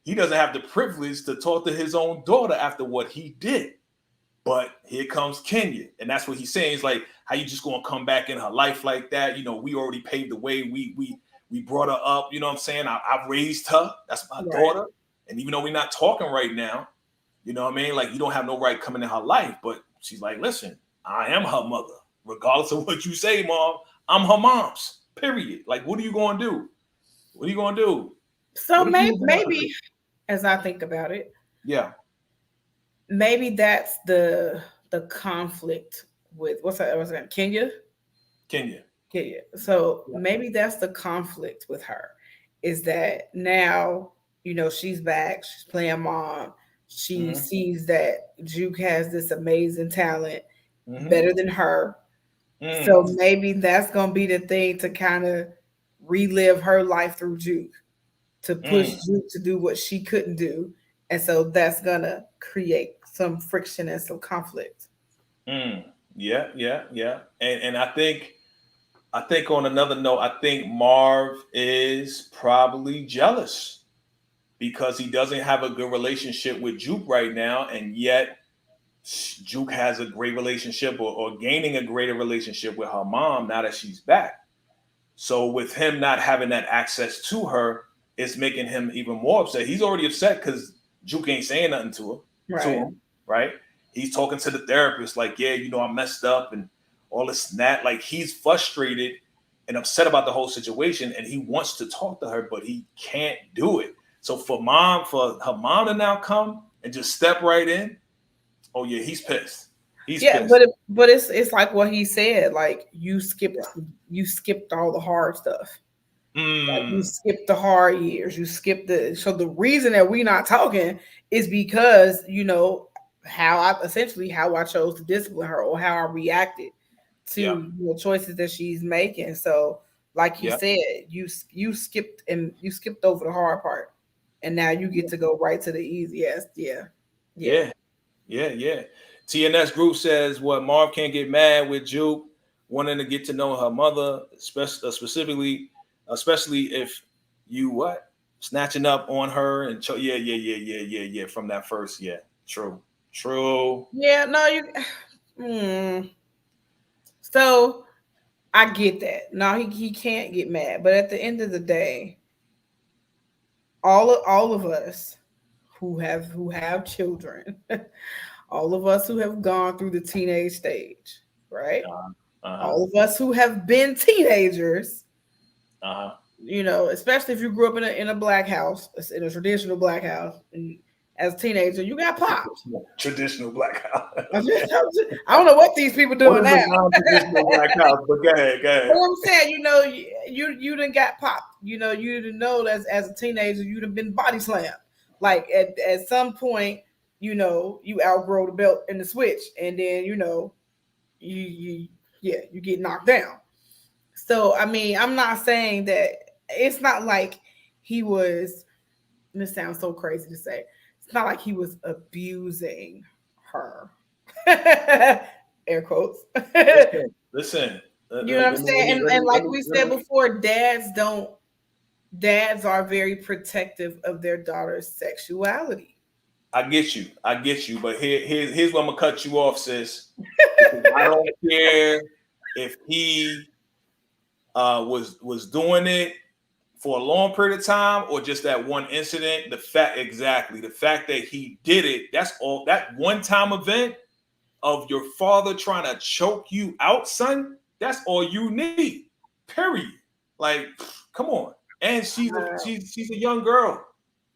S1: doesn't have the privilege to talk to his own daughter after what he did. But here comes Kenya, and that's what he's saying. It's like, how you just gonna come back in her life like that? You know, we already paved the way. We brought her up. You know what I'm saying? I raised her. That's my daughter. And even though we're not talking right now, you know what I mean? Like, you don't have no right coming in her life. But she's like, listen, I am her mother. Regardless of what you say, Mom, I'm her mom's. Period. Like, what are you gonna do? What are you gonna do?
S2: So maybe, as I think about it, maybe that's the conflict with what's that? Kenya. So maybe that's the conflict with her, is that now, you know, she's back, she's playing mom. She sees that Juke has this amazing talent, better than her. So maybe that's gonna be the thing to kind of relive her life through Juke, to push Juke to do what she couldn't do. And so that's gonna create some friction and some conflict.
S1: Yeah. And I think on another note, I think Marv is probably jealous because he doesn't have a good relationship with Juke right now, and yet Juke has a great relationship or gaining a greater relationship with her mom now that she's back. So with him not having that access to her, it's making him even more upset. He's already upset because Juke ain't saying nothing to him, right? He's talking to the therapist like, yeah, you know, I messed up and all this and that. Like, he's frustrated and upset about the whole situation, and he wants to talk to her, but he can't do it. So for her mom to now come and just step right in, oh yeah, he's pissed. He's pissed.
S2: But it's like what he said. Like, you skipped all the hard stuff. Like, you skipped the hard years. You skipped so the reason that we're not talking is because, you know, how I chose to discipline her, or how I reacted to the choices that she's making. So, like you said, you skipped over the hard part, and now you get to go right to the easiest. Yeah.
S1: TNS Group says what Marv can't get mad with Juke wanting to get to know her mother, especially if you snatching up on her and from that first true.
S2: Yeah, no, So I get that. No, he can't get mad, but at the end of the day, all of us who have children, all of us who have gone through the teenage stage, right? All of us who have been teenagers, you know, especially if you grew up in a black house, in a traditional black house, and as a teenager, you got popped.
S1: Traditional black house.
S2: I don't know what these people doing now.
S1: Traditional black house, but go ahead.
S2: But I'm saying, you know, you done got popped. You know, you didn't know that as a teenager, you'd have been body slammed. Like at some point, you know, you outgrow the belt and the switch, and then, you know, you get knocked down. So I mean, I'm not saying that it's not like he was. This sounds so crazy to say. It's not like he was abusing her. Air quotes.
S1: Listen.
S2: You know what I'm saying? And like we said before, dads are very protective of their daughter's sexuality.
S1: I get you. But here's where I'm gonna cut you off, sis. I don't care if he was doing it for a long period of time or just that one incident. The fact that he did it, that's all. That one-time event of your father trying to choke you out, son, that's all you need. Period. Like, come on. And she's a young girl.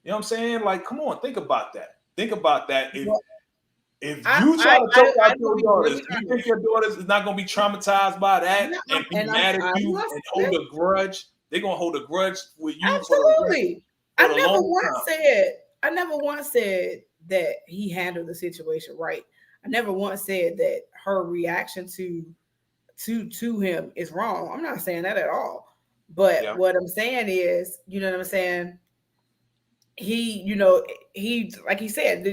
S1: You know what I'm saying? Like, come on, think about that. If you try to choke out your daughters, you think your daughters is not going to be traumatized by that and be mad at you and hold a grudge? They're going to hold a grudge with you.
S2: Absolutely. I never once said that he handled the situation right. I never once said that her reaction to him is wrong. I'm not saying that at all. But what I'm saying is, you know what I'm saying? He like he said,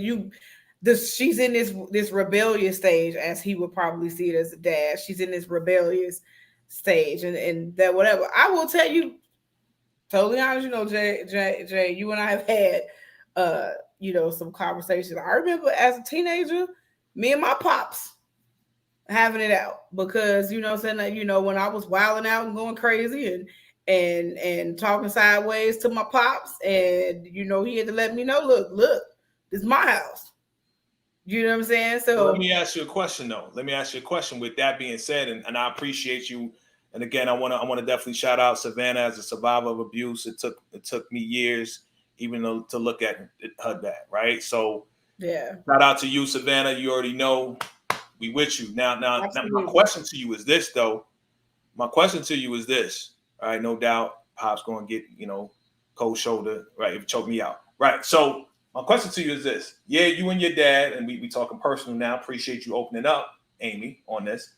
S2: she's in this rebellious stage, as he would probably see it as a dad. She's in this rebellious stage and that whatever. I will tell you, totally honest, Jay, you and I have had some conversations. I remember as a teenager, me and my pops having it out because saying that when I was wilding out and going crazy and talking sideways to my pops, and he had to let me know, look, this is my house. You know what I'm saying? So
S1: let me ask you a question though. With that being said, and I appreciate you. And again, I want to definitely shout out Savannah as a survivor of abuse. It took me years even to look at her dad, right? So
S2: yeah,
S1: shout out to you, Savannah. You already know we with you. Now my question to you is this though. My question to you is this. All right, no doubt Pop's going to get, cold shoulder, right? If you choke me out. Right. So my question to you is this. Yeah, you and your dad, and we talking personal now. Appreciate you opening up, Amy, on this.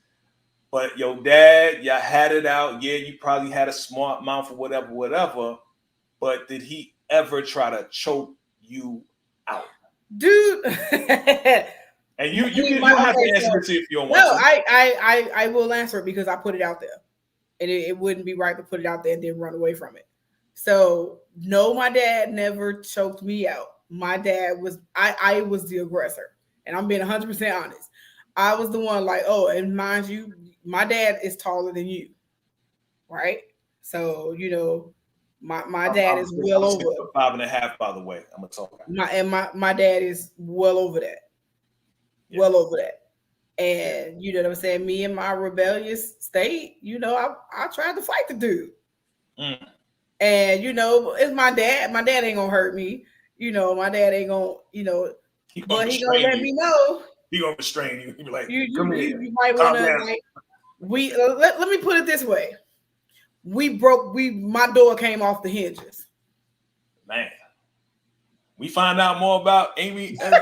S1: But your dad, y'all had it out. Yeah, you probably had a smart mouth or whatever. But did he ever try to choke you out?
S2: Dude.
S1: And you don't have to answer it if you don't want to.
S2: No, I will answer it because I put it out there. And it wouldn't be right to put it out there and then run away from it. So no, my dad never choked me out. My dad was, I was the aggressor. And I'm being 100% honest. I was the one like, oh, and mind you, my dad is taller than you. Right? So, my dad is well over
S1: 5.5, by the way. I'm gonna talk about
S2: my dad is well over that. Yeah. Well over that. And you know what I'm saying? Me and my rebellious state, I tried to fight the dude. And it's my dad. My dad ain't gonna hurt me. My dad ain't gonna, but he gonna let me know.
S1: He gonna restrain you. He be like,
S2: come here. You might wanna like let me put it this way. My door came off the hinges.
S1: Man. We find out more about Amy and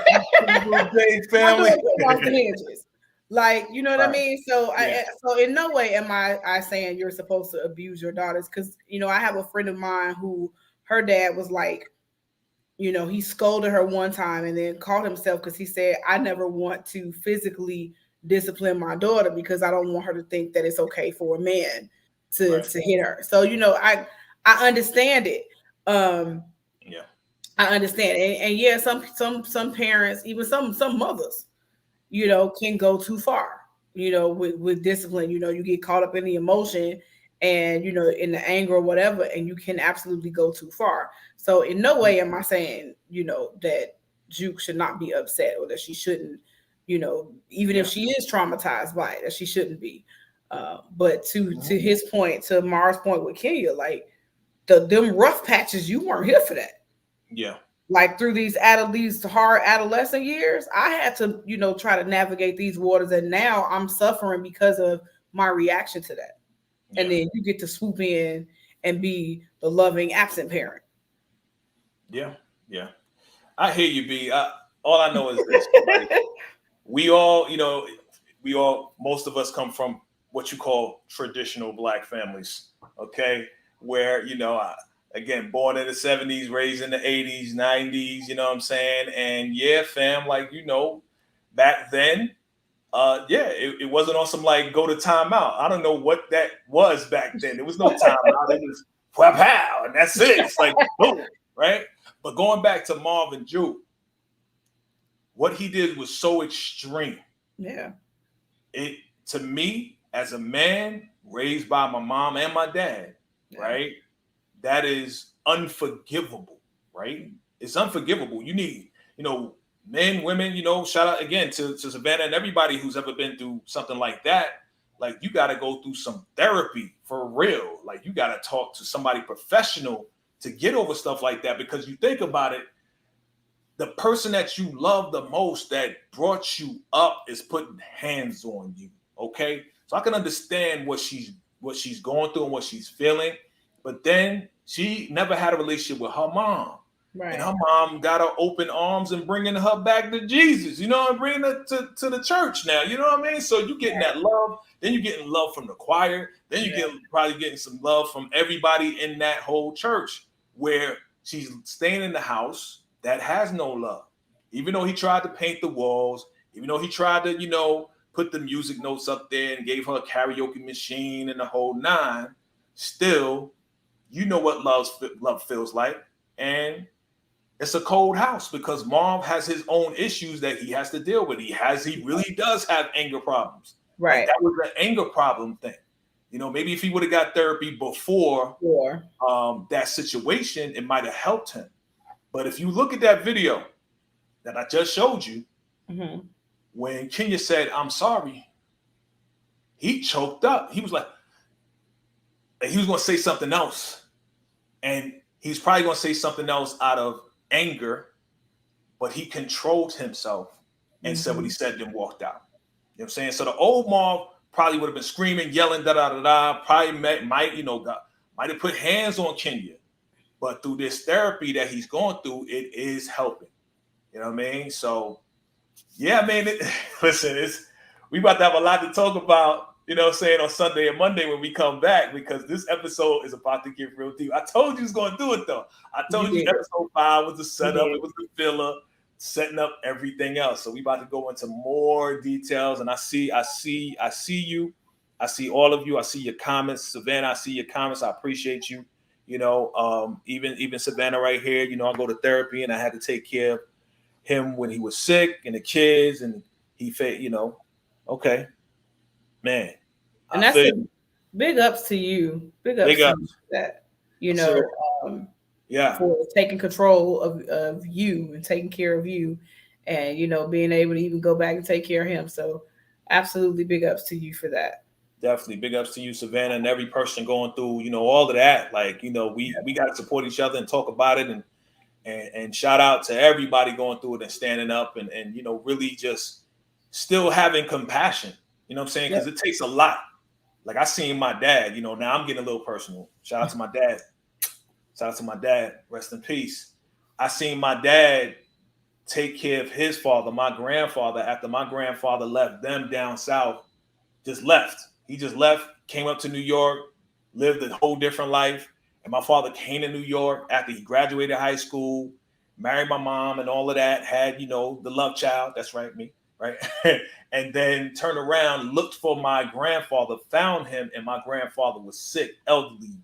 S1: Jay's family.
S2: My door came off the hinges. Like, you know what I mean? So so in no way am I saying you're supposed to abuse your daughters. Cause I have a friend of mine who her dad was like, he scolded her one time and then called himself because he said, I never want to physically discipline my daughter because I don't want her to think that it's okay for a man to hit her. So, I understand it. I understand. And yeah, some parents, even some mothers, can go too far, with discipline. You get caught up in the emotion and, in the anger or whatever, and you can absolutely go too far. So in no way am I saying, that Juke should not be upset or that she shouldn't, even if she is traumatized by it, that she shouldn't be. But to his point, to Mara's point with Kenya, like them rough patches, you weren't here for that.
S1: Yeah.
S2: Like through these hard adolescent years, I had to, try to navigate these waters, and now I'm suffering because of my reaction to that. Yeah. And then you get to swoop in and be the loving absent parent.
S1: Yeah, yeah, I hear you, B. All I know is this: like, we all, most of us come from what you call traditional Black families, okay, where again, born in the 70s, raised in the 80s, 90s, you know what I'm saying? And yeah, fam, like, back then, it wasn't on some like go to timeout. I don't know what that was back then. There was no timeout. It was pow, and that's it. It's like, boom, right? But going back to Marvin Juke, what he did was so extreme.
S2: Yeah.
S1: To me, as a man raised by my mom and my dad, right? That is unforgivable, right? It's unforgivable. You need, men, women, shout out again to Savannah and everybody who's ever been through something like that. Like, you got to go through some therapy for real. Like, you got to talk to somebody professional to get over stuff like that, because you think about it, the person that you love the most that brought you up is putting hands on you, okay? So I can understand what she's going through and what she's feeling, but then she never had a relationship with her mom. Right. And her mom got her open arms and bringing her back to Jesus, and bringing her to the church now, you know what I mean? So you getting that love, then you're getting love from the choir, then you probably getting some love from everybody in that whole church, where she's staying in the house that has no love. Even though he tried to paint the walls, even though he tried to, put the music notes up there and gave her a karaoke machine and the whole nine, still, you know what love feels like. And it's a cold house because Marv has his own issues that he has to deal with. He really does have anger problems.
S2: Right.
S1: And that was an anger problem thing. You know, maybe if he would have got therapy before that situation, it might have helped him. But if you look at that video that I just showed you, when Kenya said, "I'm sorry," he choked up. He was like, he was going to say something else. And he's probably going to say something else out of anger, but he controlled himself and said what he said, then walked out. You know what I'm saying? So the old Marv probably would have been screaming, yelling, probably might have put hands on Kenya. But through this therapy that he's going through, it is helping. You know what I mean? So, yeah, man, listen, we about to have a lot to talk about, you know what I'm saying, on Sunday and Monday when we come back, because this episode is about to get real deep. I told you it's going to do it, though. I told you episode 5 was the setup. It was the filler, setting up everything else. So we about to go into more details, and I see you. I see all of you. I see your comments. Savannah, I see your comments. I appreciate you. You know, even Savannah right here, you know, I go to therapy and I had to take care of him when he was sick and the kids, and you know, okay. Man,
S2: and that's big ups to you. Big ups to you that, you know, for taking control of you and taking care of you, and, you know, being able to even go back and take care of him. So absolutely big ups to you for that.
S1: Definitely big ups to you, Savannah, and every person going through, you know, all of that. Like, you know, we got to support each other and talk about it, and shout out to everybody going through it and standing up and you know, really just still having compassion. You know what I'm saying? Because it takes a lot. Like, I seen my dad, you know, now I'm getting a little personal. Shout out to my dad. Shout out to my dad. Rest in peace. I seen my dad take care of his father, my grandfather, after my grandfather left them down south, just left. He just left, came up to New York, lived a whole different life. And my father came to New York after he graduated high school, married my mom and all of that, had, you know, the love child. That's right, me. Right. And then turned around, looked for my grandfather, found him, and my grandfather was sick, elderly,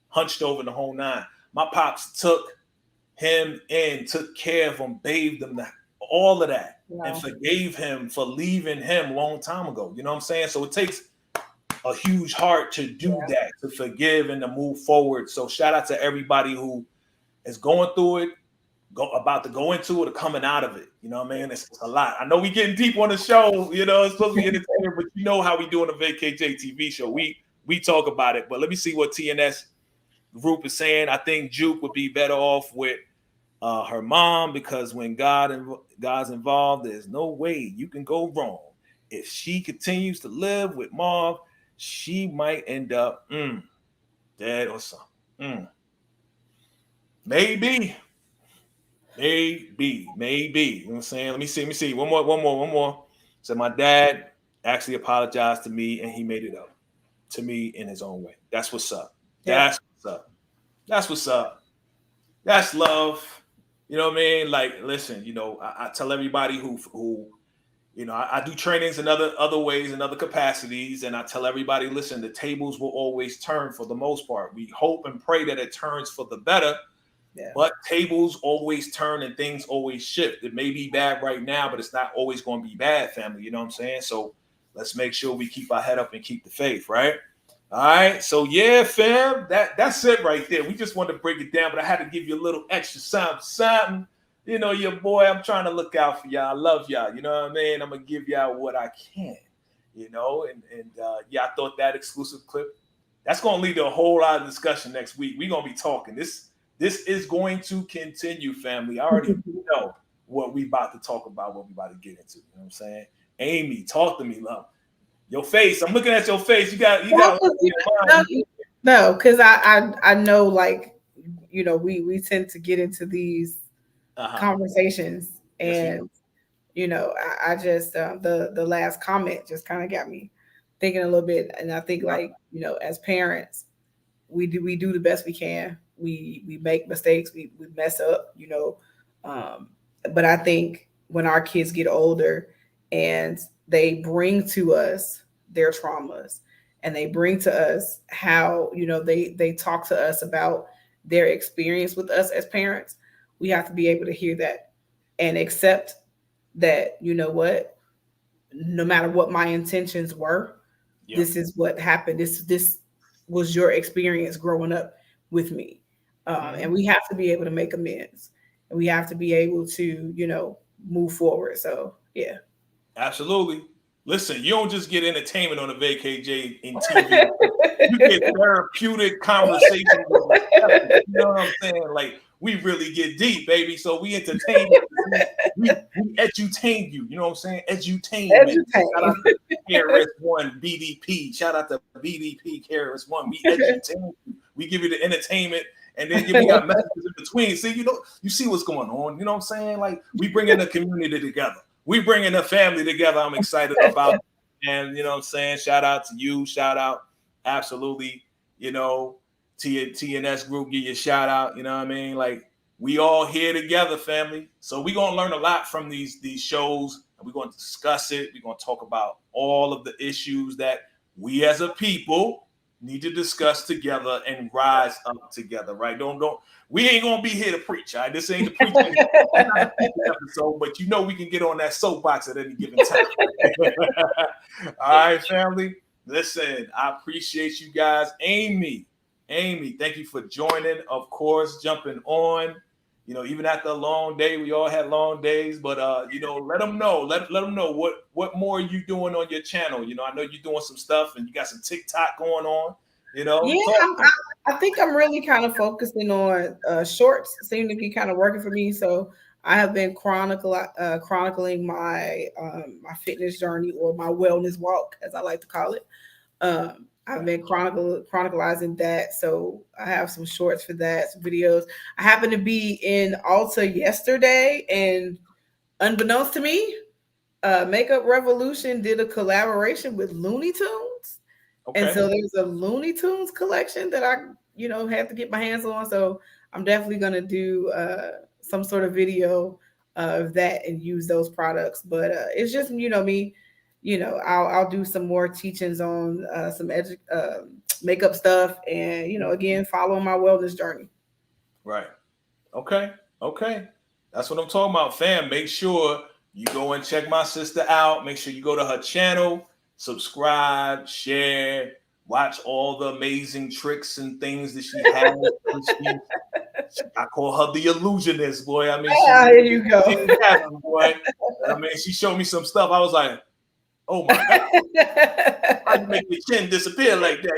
S1: hunched over the whole nine. My pops took him in, took care of him, bathed him, all of that, and forgave him for leaving him a long time ago. You know what I'm saying? So it takes a huge heart to do that, to forgive and to move forward. So shout out to everybody who is going through it, about to go into it, or coming out of it. You know what I mean? It's a lot. I know we getting deep on the show. You know, it's supposed to be entertaining, but you know how we do on the VACAY-JTV show. We talk about it. But let me see what TNS group is saying. I think Juke would be better off with her mom, because when God's involved, there's no way you can go wrong. If she continues to live with Marv, she might end up dead or something. Maybe. You know what I'm saying? Let me see. One more. So my dad actually apologized to me, and he made it up to me in his own way. That's what's up. That's what's up. That's love. You know what I mean? Like, listen, you know, I tell everybody who you know, I do trainings in other ways and other capacities, and I tell everybody, listen, the tables will always turn for the most part. We hope and pray that it turns for the better. But tables always turn and things always shift. It may be bad right now, but it's not always going to be bad, family. You know what I'm saying? So let's make sure we keep our head up and keep the faith, right? All right. So yeah, fam, that's it right there. We just wanted to break it down, but I had to give you a little extra something. You know, your boy, I'm trying to look out for y'all. I love y'all. You know what I mean? I'm going to give y'all what I can, you know, and I thought that exclusive clip, that's going to lead to a whole lot of discussion next week. We're going to be talking. This is going to continue, family. I already know what we about to talk about, what we about to get into. You know what I'm saying? Amy, talk to me, love. Your face. I'm looking at your face. You got
S2: no, because I know, like, you know, we tend to get into these conversations, and you know, I just the last comment just kind of got me thinking a little bit, and I think, like, you know, as parents, we do the best we can. We make mistakes, we mess up, you know, but I think when our kids get older and they bring to us their traumas, and they bring to us how, they talk to us about their experience with us as parents. We have to be able to hear that and accept that, what, no matter what my intentions were, this is what happened. This was your experience growing up with me. And we have to be able to make amends, and we have to be able to, move forward. So, yeah.
S1: Absolutely. Listen, you don't just get entertainment on the VACAY-J in TV. You get therapeutic conversation. You know what I'm saying? Like, we really get deep, baby. So we entertain you. We edutain you. You know what I'm saying? Edutainment. Shout out to KRS-One BDP. Shout out to BDP KRS-One. We edutain you. We give you the entertainment, and then we got messages in between. See, you see what's going on. You know what I'm saying? Like, we bringing the community together. We bringing the family together. I'm excited about it. And, you know what I'm saying? Shout out to you. Shout out. Absolutely. TNS group, give you a shout out. You know what I mean? Like, we all here together, family. So we're going to learn a lot from these shows, and we're going to discuss it. We're going to talk about all of the issues that we as a people need to discuss together and rise up together, right? We ain't gonna be here to preach, all right? This ain't the preaching episode, but we can get on that soapbox at any given time. All right, family. Listen, I appreciate you guys. Amy, thank you for joining. Of course, jumping on. Even after a long day, we all had long days, but let them know. Let them know what more are you doing on your channel. I know you're doing some stuff, and you got some TikTok going on.
S2: Yeah, I think I'm really kind of focusing on shorts. Seem to be kind of working for me. So I have been chronicling my my fitness journey, or my wellness walk, as I like to call it. I've been chronicalizing that. So I have some shorts for that, some videos. I happened to be in Ulta yesterday, and unbeknownst to me, Makeup Revolution did a collaboration with Looney Tunes. Okay. And so there's a Looney Tunes collection that I, have to get my hands on. So I'm definitely going to do some sort of video of that and use those products. But it's just, me. I'll do some more teachings on some makeup stuff, and again, follow my wellness journey.
S1: Right. Okay. That's what I'm talking about, fam. Make sure you go and check my sister out. Make sure you go to her channel, subscribe, share, watch all the amazing tricks and things that she has. I call her the illusionist, boy. I mean,
S2: there you go.
S1: Boy. I mean, she showed me some stuff. I was like, oh my God. How you make your chin disappear like that?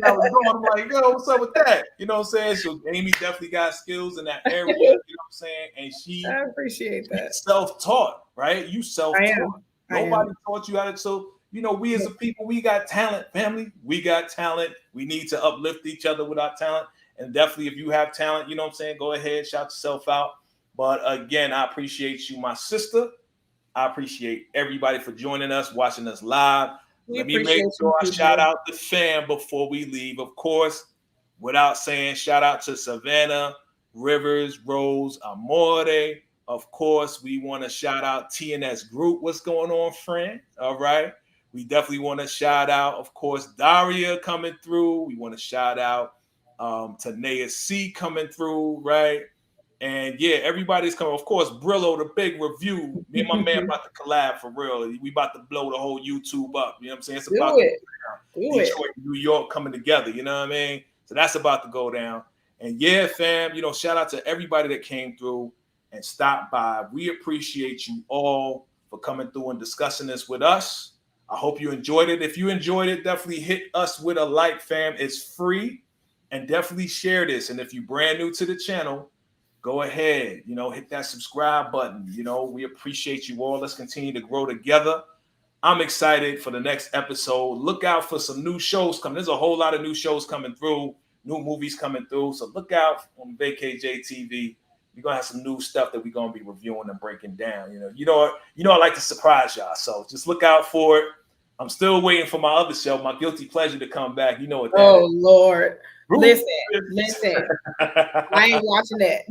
S1: I'm like, yo, what's up with that? You know what I'm saying? So Amy definitely got skills in that area, you know what I'm saying? And
S2: I appreciate that.
S1: Self-taught, right? You self-taught. Nobody taught you how to. So, we as a people, we got talent, family. We got talent. We need to uplift each other with our talent. And definitely, if you have talent, you know what I'm saying, go ahead, shout yourself out. But again, I appreciate you, my sister. I appreciate everybody for joining us, watching us live. Let me make sure I shout out the fam before we leave. Of course, without saying, shout out to Savannah, Rivers, Rose, Amore. Of course, we want to shout out TNS Group. What's going on, friend? All right. We definitely want to shout out, of course, Daria coming through. We want to shout out Tanea C coming through, right? And yeah, everybody's coming. Of course, Brillo, the big review. Me and my man about to collab for real. We about to blow the whole YouTube up. You know what I'm saying? It's about to go down. Detroit, New York coming together. You know what I mean? So that's about to go down. And yeah, fam, shout out to everybody that came through and stopped by. We appreciate you all for coming through and discussing this with us. I hope you enjoyed it. If you enjoyed it, definitely hit us with a like, fam. It's free. And definitely share this. And if you're brand new to the channel, go ahead, hit that subscribe button. We appreciate you all. Let's continue to grow together. I'm excited for the next episode. Look out for some new shows coming. There's a whole lot of new shows coming through, new movies coming through. So look out on VACAY-JTV. We're going to have some new stuff that we're going to be reviewing and breaking down. I like to surprise y'all. So just look out for it. I'm still waiting for my other show, my Guilty Pleasure, to come back. You know what that is.
S2: Oh, Lord. Listen. I ain't watching that.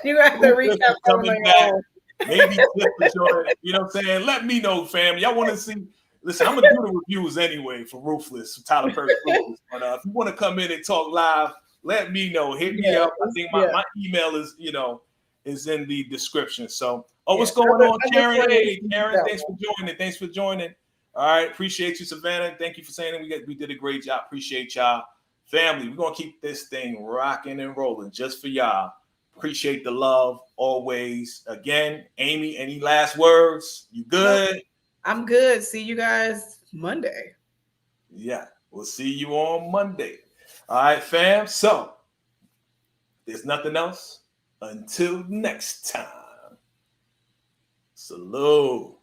S2: You have to recap on your own.
S1: Maybe Cliff for joining. You know what I'm saying? Let me know, fam. Y'all want to see? Listen, I'm gonna do the reviews anyway for Ruthless, Tyler Perry's Ruthless. But if you want to come in and talk live, let me know. Hit me up. I think my email is is in the description. So, what's going on, Karen? Hey, Karen, thanks for joining. Thanks for joining. All right, appreciate you, Savannah. Thank you for saying it. We did a great job. Appreciate y'all, family. We're gonna keep this thing rocking and rolling just for y'all. Appreciate the love always. Again, Amy, any last words? You good?
S2: I'm good. See you guys Monday.
S1: Yeah, we'll see you on Monday. All right, fam. So, there's nothing else. Until next time. Salute.